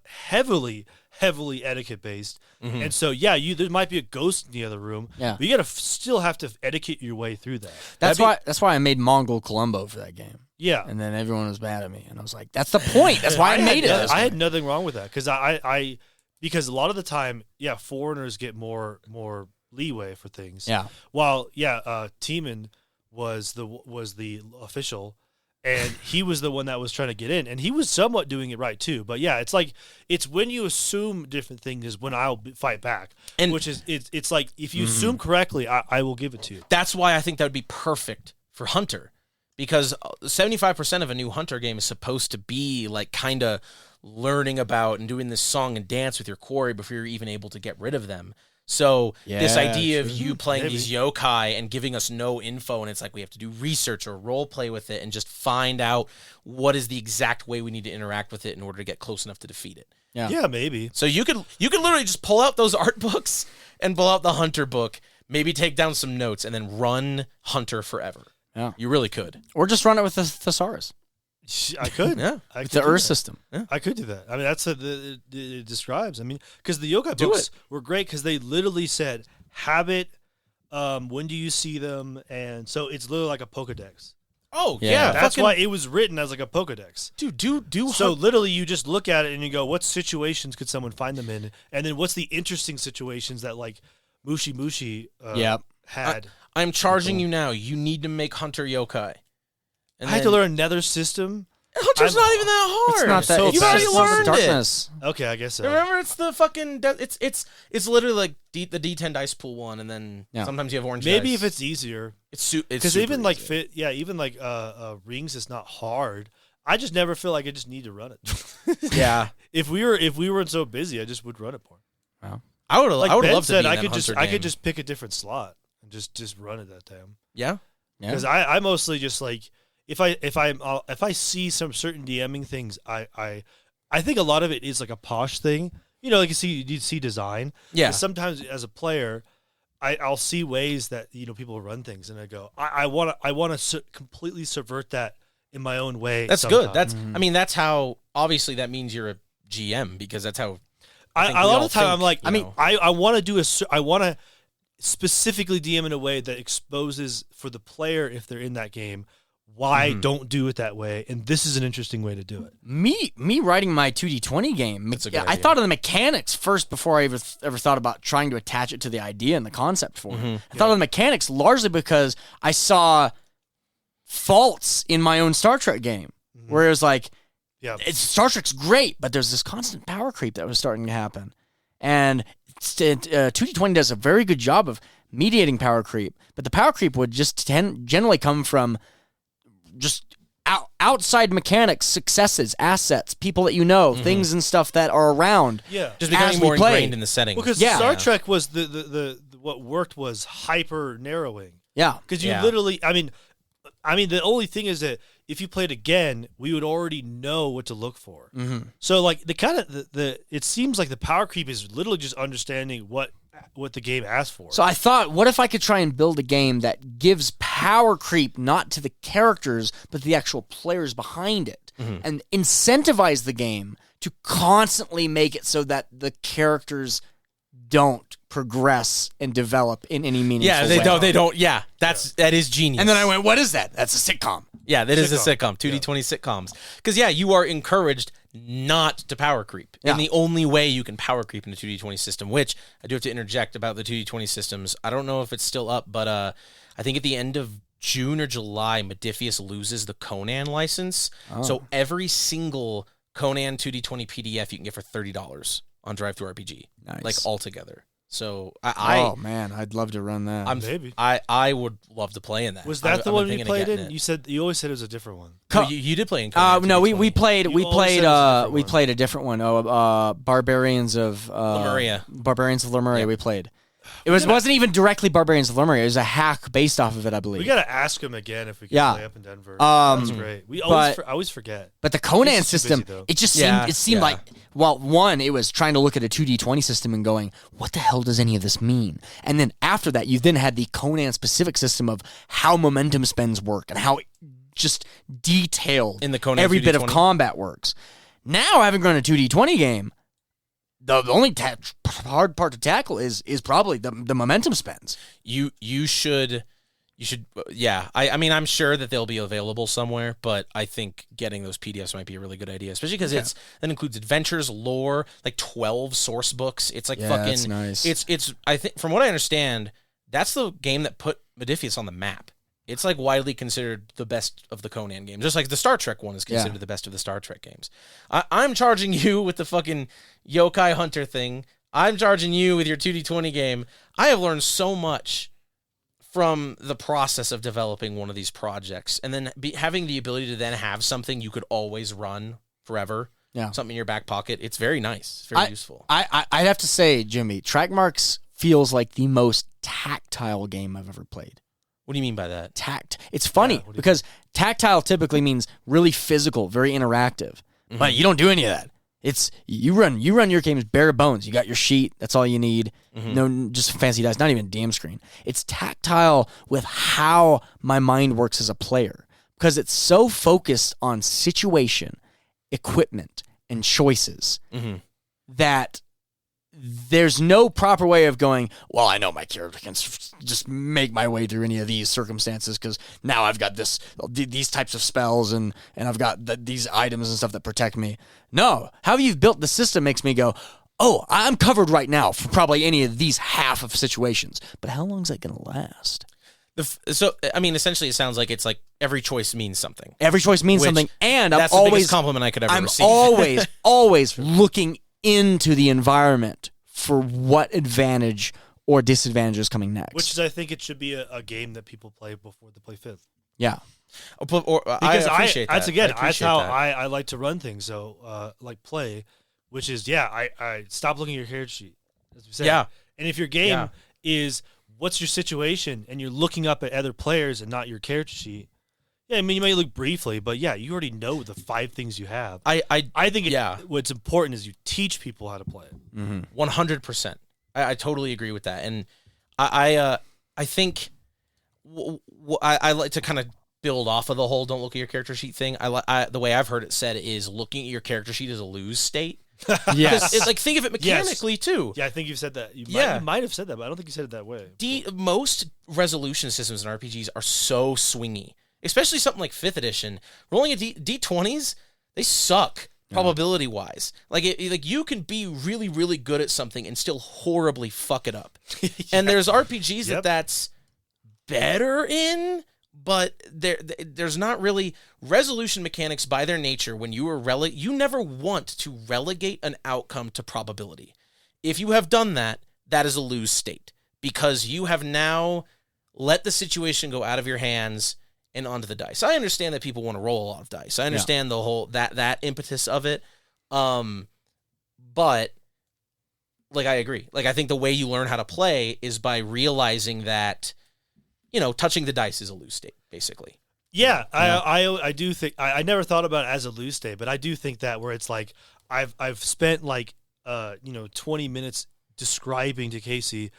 heavily etiquette based. Mm-hmm. And so there might be a ghost in the other room. Yeah. But you gotta still have to etiquette your way through that. That's why I made Mongol Columbo for that game. Yeah. And then everyone was mad at me, and I was like, "That's the point. That's why I made it." I had nothing wrong with that, because because a lot of the time, foreigners get more leeway for things. Yeah. While Tiemann was the official, and he was the one that was trying to get in, and he was somewhat doing it right too. But yeah, it's when you assume different things is when I'll fight back, and which is it's like if you assume correctly, I will give it to you. That's why I think that would be perfect for Hunter, because 75% of a new Hunter game is supposed to be kind of learning about and doing this song and dance with your quarry before you're even able to get rid of them. So this idea of you playing these yokai and giving us no info, and it's like we have to do research or role play with it and just find out what is the exact way we need to interact with it in order to get close enough to defeat it. Yeah, maybe. So you could literally just pull out those art books and pull out the Hunter book, maybe take down some notes, and then run Hunter forever. Yeah. You really could. Or just run it with the thesaurus. I could. Yeah. With the Earth system. Yeah. I could do that. I mean, that's what it describes. I mean, because the yokai books were great, because they literally said habit, when do you see them, and so it's literally like a Pokedex. Oh, yeah. That's why it was written as like a Pokedex. Dude, So literally you just look at it and you go, what situations could someone find them in? And then what's the interesting situations that Mushi had? I'm charging you now. You need to make Hunter yokai. And I had to learn another system. Hunter's not even that hard. It's not that. So It's you've already just learned darkness. Okay, I guess so. Remember, it's the fucking. It's literally like the D10 dice pool one, and then sometimes you have orange. Maybe dice. if it's easier. It's because even rings is not hard. I just never feel like I just need to run it. Yeah. If we weren't so busy, I just would run it more. Wow. I would Ben love said to be in I that could Hunter I game. could just pick a different slot and just run it that time. Yeah. Because I mostly just like if I see some certain DMing things, I think a lot of it is like a posh thing. You know, like you see design. Yeah. Sometimes as a player, I'll see ways that people run things, and I go, I want to completely subvert that in my own way. That's sometime. good. I mean, that's how. Obviously, that means you're a GM because that's how. A lot of the time, I'm like, I want to do I want to specifically DM in a way that exposes for the player, if they're in that game, why don't do it that way, and this is an interesting way to do it. Me writing my 2D20 game, I thought of the mechanics first before I ever thought about trying to attach it to the idea and the concept for it. I thought of the mechanics largely because I saw faults in my own Star Trek game, where it was like, Star Trek's great, but there's this constant power creep that was starting to happen. And 2D20 does a very good job of mediating power creep, but the power creep would just generally come from just outside mechanics, successes, assets, people that things and stuff that are around. Yeah, just becoming more ingrained in the setting. Because Star Trek was the what worked was hyper narrowing. Yeah, because you literally, I mean, the only thing is that if you played again, we would already know what to look for. So like it seems like the power creep is literally just understanding what the game asked for. So I thought, what if I could try and build a game that gives power creep not to the characters, but the actual players behind it, and incentivize the game to constantly make it so that the characters don't progress and develop in any meaningful way. They don't. Yeah, that is genius. And then I went, what is that? That's a sitcom. Yeah, that is a sitcom. 2D20 sitcoms. Because you are encouraged not to power creep. And the only way you can power creep in a 2D20 system, which I do have to interject about the 2D20 systems. I don't know if it's still up, but I think at the end of June or July, Modiphius loses the Conan license. So every single Conan 2D20 PDF you can get for $30 on DriveThruRPG. Nice. Like altogether. So man, I'd love to run that. Maybe I would love to play in that. Was that the one you played in? You always said it was a different one. You did play in Conan. No, we played a different one. Barbarians of Lemuria. Barbarians of Lemuria. We played. It wasn't even directly Barbarians of Lemuria. It was a hack based off of it, I believe. We got to ask him again if we can play up in Denver. That's great. I always forget. But the Conan system, it just seemed like, well, one, it was trying to look at a 2D20 system and going, what the hell does any of this mean? And then after that, you then had the Conan specific system of how momentum spends work and how just detailed in the Conan every 2D20. bit of combat works. Now, having run a 2D20 game, the only hard part to tackle is probably the momentum spends. You should I mean, I'm sure that they'll be available somewhere, but I think getting those PDFs might be a really good idea, especially because that includes adventures, lore, like 12 source books. It's like fucking that's nice. It's I think from what I understand, that's the game that put Modiphius on the map. It's like widely considered the best of the Conan games, just like the Star Trek one is considered the best of the Star Trek games. I'm charging you with the fucking Yokai Hunter thing. I'm charging you with your 2D20 game. I have learned so much from the process of developing one of these projects, and then having the ability to then have something you could always run forever. Yeah, something in your back pocket. It's very nice. It's very useful. I'd have to say, Jimmy, Trackmarks feels like the most tactile game I've ever played. What do you mean by that? Tact. It's funny because tactile typically means really physical, very interactive. But you don't do any of that. It's you run your games bare bones. You got your sheet. That's all you need. No, just fancy dice. Not even a damn screen. It's tactile with how my mind works as a player because it's so focused on situation, equipment, and choices that there's no proper way of going, well, I know my character can just make my way through any of these circumstances because now I've got these types of spells and I've got these items and stuff that protect me. No, how you've built the system makes me go, oh, I'm covered right now for probably any of these half of situations. But how long is that going to last? So, I mean, essentially it sounds like it's like every choice means something. Every choice means something. And that's the biggest compliment I could ever receive. I'm always looking into the environment for what advantage or disadvantage is coming next. Which is, I think it should be a game that people play before they play fifth. Yeah. I appreciate that. That's again, that's how I like to run things. So, like play, which is, I stop looking at your character sheet. As we said. Yeah. And if your game is what's your situation and you're looking up at other players and not your character sheet, yeah, I mean, you might look briefly, but you already know the 5 things you have. I think what's important is you teach people how to play it. 100%. I totally agree with that. And I think I like to kind of build off of the whole don't look at your character sheet thing. The way I've heard it said is looking at your character sheet is a lose state. Yes. It's like think of it mechanically too. Yeah, I think you've said that. You might have said that, but I don't think you said it that way. Most resolution systems in RPGs are so swingy, especially something like 5th edition. Rolling a D20s, they suck probability wise. Like you can be really, really good at something and still horribly fuck it up. And there's RPGs that's better in, but there's not really resolution mechanics by their nature. When you never want to relegate an outcome to probability. If you have done that, that is a lose state because you have now let the situation go out of your hands and onto the dice. I understand that people want to roll a lot of dice. I understand the whole that impetus of it. But like I agree. Like I think the way you learn how to play is by realizing that touching the dice is a lose state, basically. Yeah, I do think I never thought about it as a lose state, but I do think that where it's like I've spent 20 minutes describing to Casey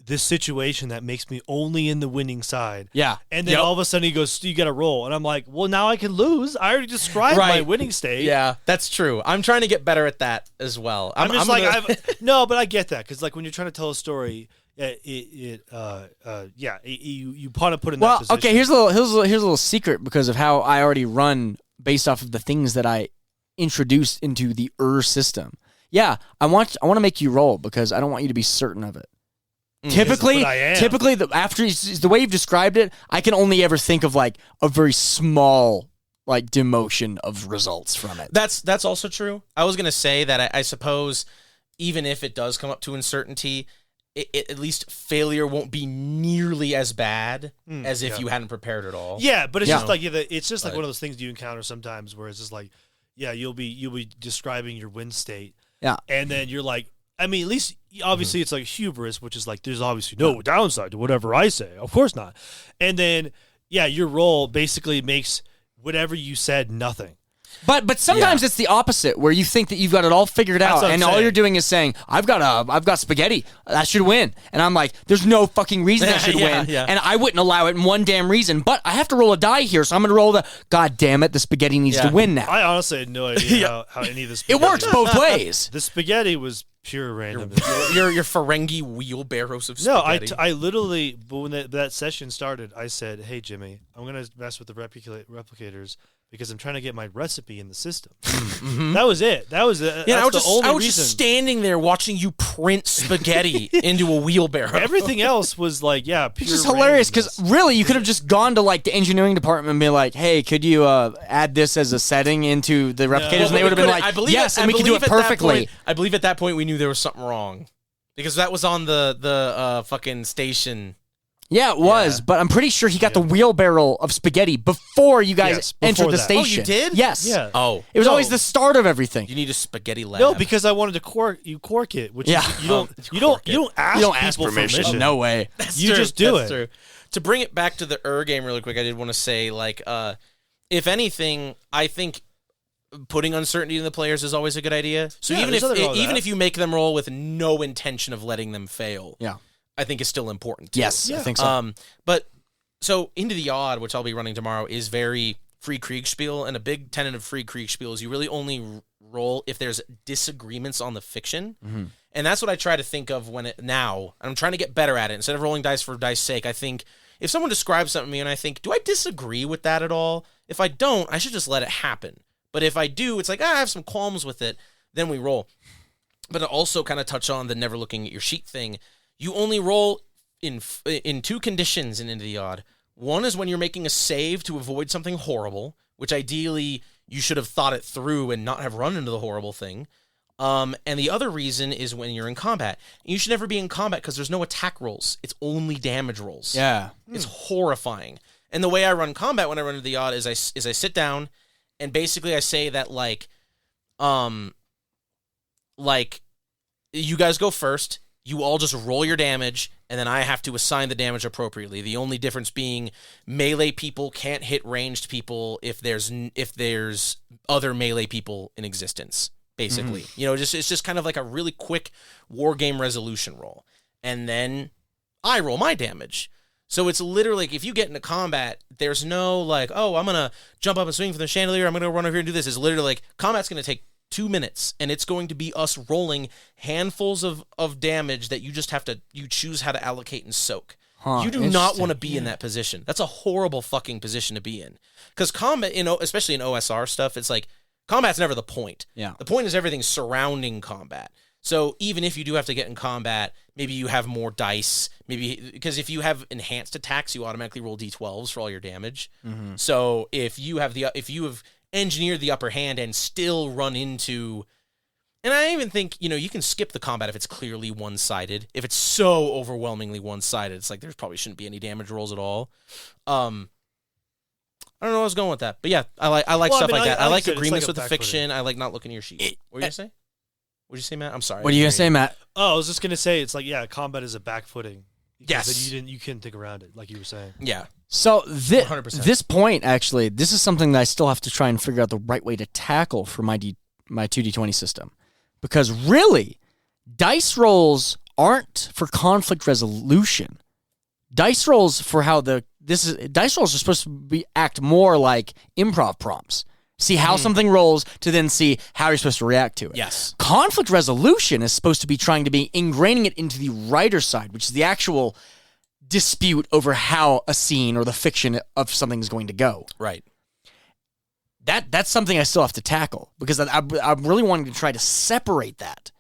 this situation that makes me only in the winning side. Yeah. And then all of a sudden he goes, you got to roll. And I'm like, well, now I can lose. I already described my winning state. Yeah, that's true. I'm trying to get better at that as well. No, but I get that. Because when you're trying to tell a story, you want to put in that position. Okay, here's a little secret because of how I already run based off of the things that I introduced into the system. Yeah, I want to make you roll because I don't want you to be certain of it. Typically, after the way you've described it, I can only ever think of a very small demotion of results from it. That's also true. I was gonna say that I suppose even if it does come up to uncertainty, it at least failure won't be nearly as bad as if you hadn't prepared at all. Yeah, but it's just one of those things you encounter sometimes where it's just you'll be describing your win state. Yeah, and then you're like. I mean, at least, obviously, it's hubris, which is there's obviously no downside to whatever I say. Of course not. And then, your roll basically makes whatever you said nothing. But sometimes it's the opposite, where you think that you've got it all figured out, and all you're doing is saying, "I've got spaghetti. That should win." And I'm like, "There's no fucking reason that should win," and I wouldn't allow it in one damn reason. But I have to roll a die here, so I'm going to roll the. God damn it, the spaghetti needs to win now. I honestly had no idea how any of this. It works both ways. The spaghetti was pure random. Your Ferengi wheelbarrows of spaghetti. No, I literally, but when that session started, I said, "Hey Jimmy, I'm going to mess with the replicators." Because I'm trying to get my recipe in the system. Mm-hmm. That was it. I was just standing there watching you print spaghetti into a wheelbarrow. Everything else was pure. It's just hilarious because really you could have just gone to the engineering department and be like, "Hey, could you add this as a setting into the replicators?" And they would have been like, "Yes," and we can do it perfectly. I believe at that point we knew there was something wrong because that was on the fucking station. Yeah, it was, but I'm pretty sure he got the wheelbarrow of spaghetti before you guys entered the station. Oh, you did? Yes. Yeah. Oh. It was always the start of everything. You need a spaghetti lab. No, because I wanted to cork it, which is, you don't ask permission. No way. You just do it. True. To bring it back to the game really quick, I did want to say if anything, I think putting uncertainty in the players is always a good idea. So even if you make them roll with no intention of letting them fail. Yeah. I think is still important. Too. Yes, I think so. But so Into the Odd, which I'll be running tomorrow, is very free Kriegspiel, and a big tenet of free Kriegspiel is you really only roll if there's disagreements on the fiction, and that's what I try to think of now. I'm trying to get better at it. Instead of rolling dice for dice sake, I think if someone describes something to me and I think, do I disagree with that at all? If I don't, I should just let it happen. But if I do, it's I have some qualms with it. Then we roll. But to also kind of touch on the never looking at your sheet thing. You only roll in two conditions in Into the Odd. One is when you're making a save to avoid something horrible, which ideally you should have thought it through and not have run into the horrible thing. And the other reason is when you're in combat. You should never be in combat because there's no attack rolls. It's only damage rolls. Yeah. It's horrifying. And the way I run combat when I run Into the Odd is I sit down and basically I say that you guys go first. You all just roll your damage, and then I have to assign the damage appropriately. The only difference being melee people can't hit ranged people if there's other melee people in existence, basically. It's just kind of like a really quick war game resolution roll. And then I roll my damage. So it's literally like if you get into combat, there's no like, oh, I'm going to jump up and swing from the chandelier. I'm going to run over here and do this. It's literally like combat's going to take 2 minutes, and it's going to be us rolling handfuls of damage that you just have to, you choose how to allocate and soak. You do not want to be in that position. That's a horrible fucking position to be in. Because combat, especially in OSR stuff, it's like combat's never the point. Yeah. The point is everything surrounding combat. So even if you do have to get in combat, maybe you have more dice. Maybe because if you have enhanced attacks, you automatically roll d12s for all your damage. Mm-hmm. So if you have engineered the upper hand and still run into, and I even think you can skip the combat if it's clearly one-sided. If it's so overwhelmingly one-sided, it's like there probably shouldn't be any damage rolls at all. I don't know where I was going with that, but yeah, I like stuff like that. I like agreements with the fiction. I like not looking at your sheet. What were you gonna say? What'd you say, Matt? I'm sorry. What are you gonna say, Matt? Oh, I was just gonna say it's like combat is a backfooting. Yes. You couldn't think around it like you were saying. Yeah. So 100%. this point actually, this is something that I still have to try and figure out the right way to tackle for my 2d20 system, because really, dice rolls aren't for conflict resolution. Dice rolls for dice rolls are supposed to act more like improv prompts. See how something rolls to then see how you're supposed to react to it. Yes. Conflict resolution is supposed to be trying to be ingraining it into the writer's side, which is the actual dispute over how a scene or the fiction of something is going to go. Right. That's something I still have to tackle, because I'm really wanting to try to separate that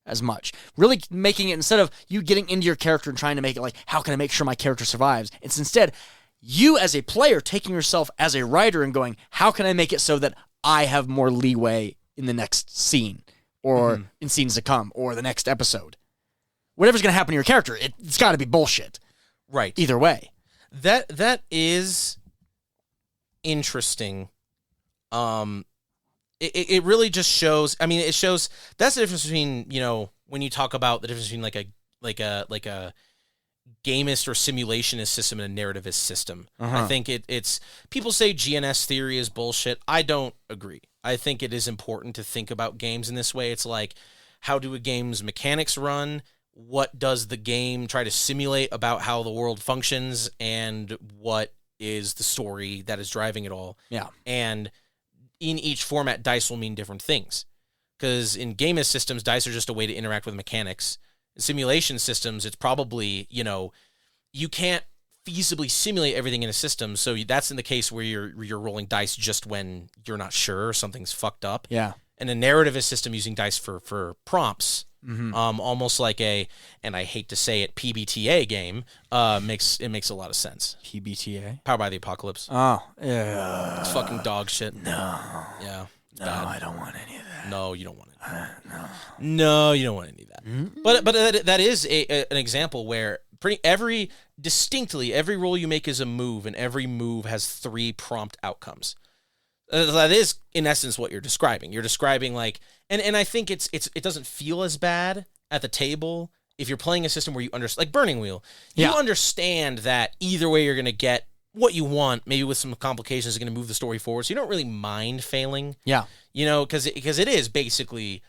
as much. Really making it, instead of you getting into your character and trying to make it like, how can I make sure my character survives? It's instead you as a player taking yourself as a writer and going, how can I make it so that I have more leeway in the next scene or in scenes to come or the next episode? Whatever's going to happen to your character, it's got to be bullshit. Right. Either way. That is interesting. It really just shows, I mean, it shows that's the difference between, when you talk about the difference between like a gamist or simulationist system and a narrativist system. I think it's people say GNS theory is bullshit. I don't agree. I think it is important to think about games in this way. It's like, how do a game's mechanics run? What does the game try to simulate about how the world functions, and what is the story that is driving it all? Yeah. And in each format, dice will mean different things. Because in gamist systems, dice are just a way to interact with mechanics. In simulation systems, it's probably, you can't feasibly simulate everything in a system, so that's in the case where you're rolling dice just when you're not sure something's fucked up. Yeah. And a narrativist system using dice for prompts, almost like and I hate to say it, PBTA game, makes a lot of sense. PBTA? Powered by the Apocalypse. Oh, yeah. It's fucking dog shit. No. Yeah. No, I don't want any of that. No, you don't want it. No, you don't want any of that. Mm-hmm. But that is an example where every role you make is a move, and every move has 3 prompt outcomes. That is, in essence, what you're describing. You're describing like, and I think it doesn't feel as bad at the table if you're playing a system where you understand, like Burning Wheel. You understand that either way you're going to get what you want, maybe with some complications, is going to move the story forward. So you don't really mind failing. Yeah. Because it is basically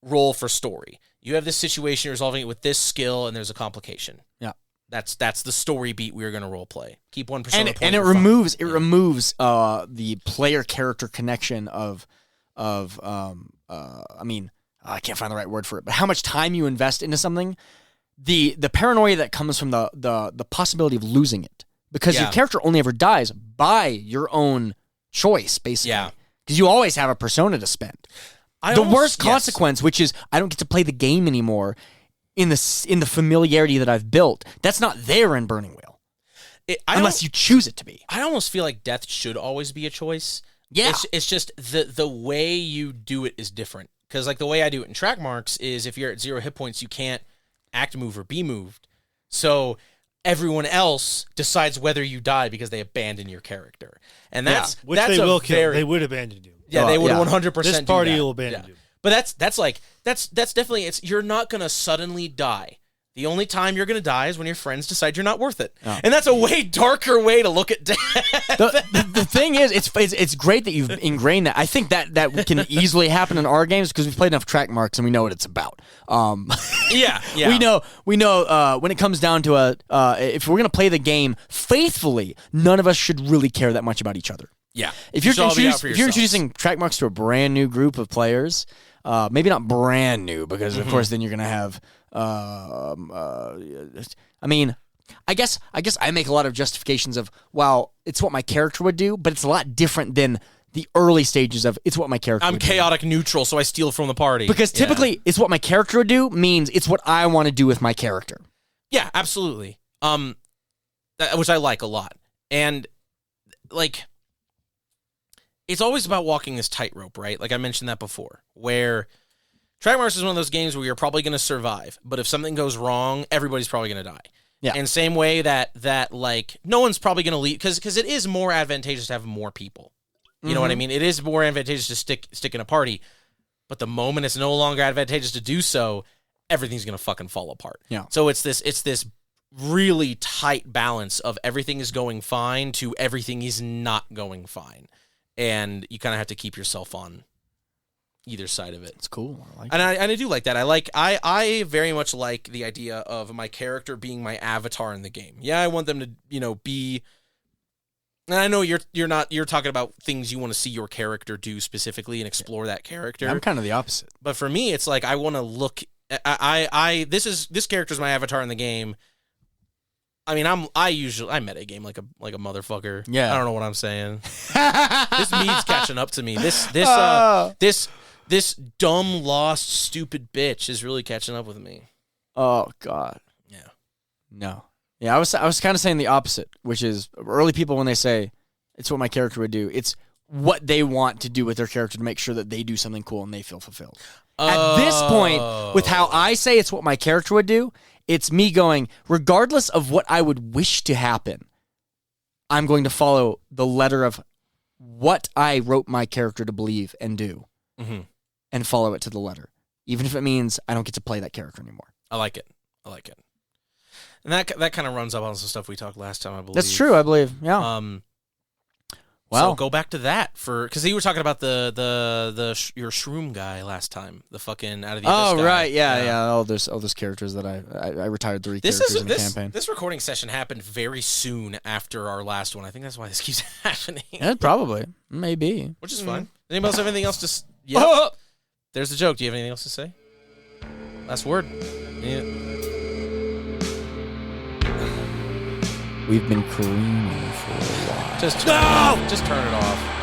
roll for story. You have this situation, you're resolving it with this skill, and there's a complication. Yeah. That's the story beat we're going to role play. Keep 1% and it removes the player character connection of I mean, I can't find the right word for it, but how much time you invest into something, the paranoia that comes from the possibility of losing it, because your character only ever dies by your own choice, basically. Yeah. Because you always have a persona to spend. The worst consequence, which is I don't get to play the game anymore in the familiarity that I've built, that's not there in Burning Wheel. Unless you choose it to be. I almost feel like death should always be a choice. Yeah. It's just the way you do it is different. Because like the way I do it in track marks is if you're at 0 hit points, you can't act, move, or be moved. So everyone else decides whether you die because they abandon your character. And that's they will kill. They would abandon you. Yeah, they would 100% This party will abandon you. But that's definitely, you're not going to suddenly die. The only time you're going to die is when your friends decide you're not worth it. Oh. And that's a way darker way to look at death. The thing is, it's great that you've ingrained that. I think that can easily happen in our games because we've played enough track marks and we know what it's about. Yeah. We know when it comes down to if we're going to play the game faithfully, none of us should really care that much about each other. Yeah. If you're introducing track marks to a brand new group of players, maybe not brand new because of course then you're going to have I mean, I guess I make a lot of justifications of, well, it's what my character would do, but it's a lot different than the early stages of it's what my character would do. I'm chaotic neutral, so I steal from the party. Because typically, it's what my character would do means it's what I want to do with my character. Yeah, absolutely. Which I like a lot. And, like, it's always about walking this tightrope, right? Like I mentioned that before, where Trackmarks is one of those games where you're probably going to survive, but if something goes wrong, everybody's probably going to die. Yeah. And same way that like no one's probably going to leave because it is more advantageous to have more people. You know what I mean? It is more advantageous to stick in a party, but the moment it's no longer advantageous to do so, everything's going to fucking fall apart. Yeah. So it's this really tight balance of everything is going fine to everything is not going fine. And you kind of have to keep yourself on either side of it. It's cool. I like and I do like that. I very much like the idea of my character being my avatar in the game. Yeah, I want them to, be. And I know you're talking about things you want to see your character do specifically and explore that character. I'm kind of the opposite. But for me, it's like I want to look. This character's my avatar in the game. I mean, I meta game like a motherfucker. Yeah. I don't know what I'm saying. This mead's catching up to me. This dumb, lost, stupid bitch is really catching up with me. Oh God. Yeah. No. Yeah, I was kind of saying the opposite, which is early people when they say it's what my character would do, it's what they want to do with their character to make sure that they do something cool and they feel fulfilled. At this point, with how I say it's what my character would do, it's me going, regardless of what I would wish to happen, I'm going to follow the letter of what I wrote my character to believe and do, and follow it to the letter, even if it means I don't get to play that character anymore. I like it. And that kind of runs up on some stuff we talked last time, I believe. That's true, I believe. Yeah. So go back to that because you were talking about your shroom guy last time, the fucking out of the abyss guy. Right, yeah. All those characters that I retired 3 characters in the campaign. This recording session happened very soon after our last one. I think that's why this keeps happening. Yeah, probably, maybe, which is fine. Anybody else have anything else to? Yeah. There's the joke. Do you have anything else to say? Last word. Yeah. We've been careening for a while. Just turn it off.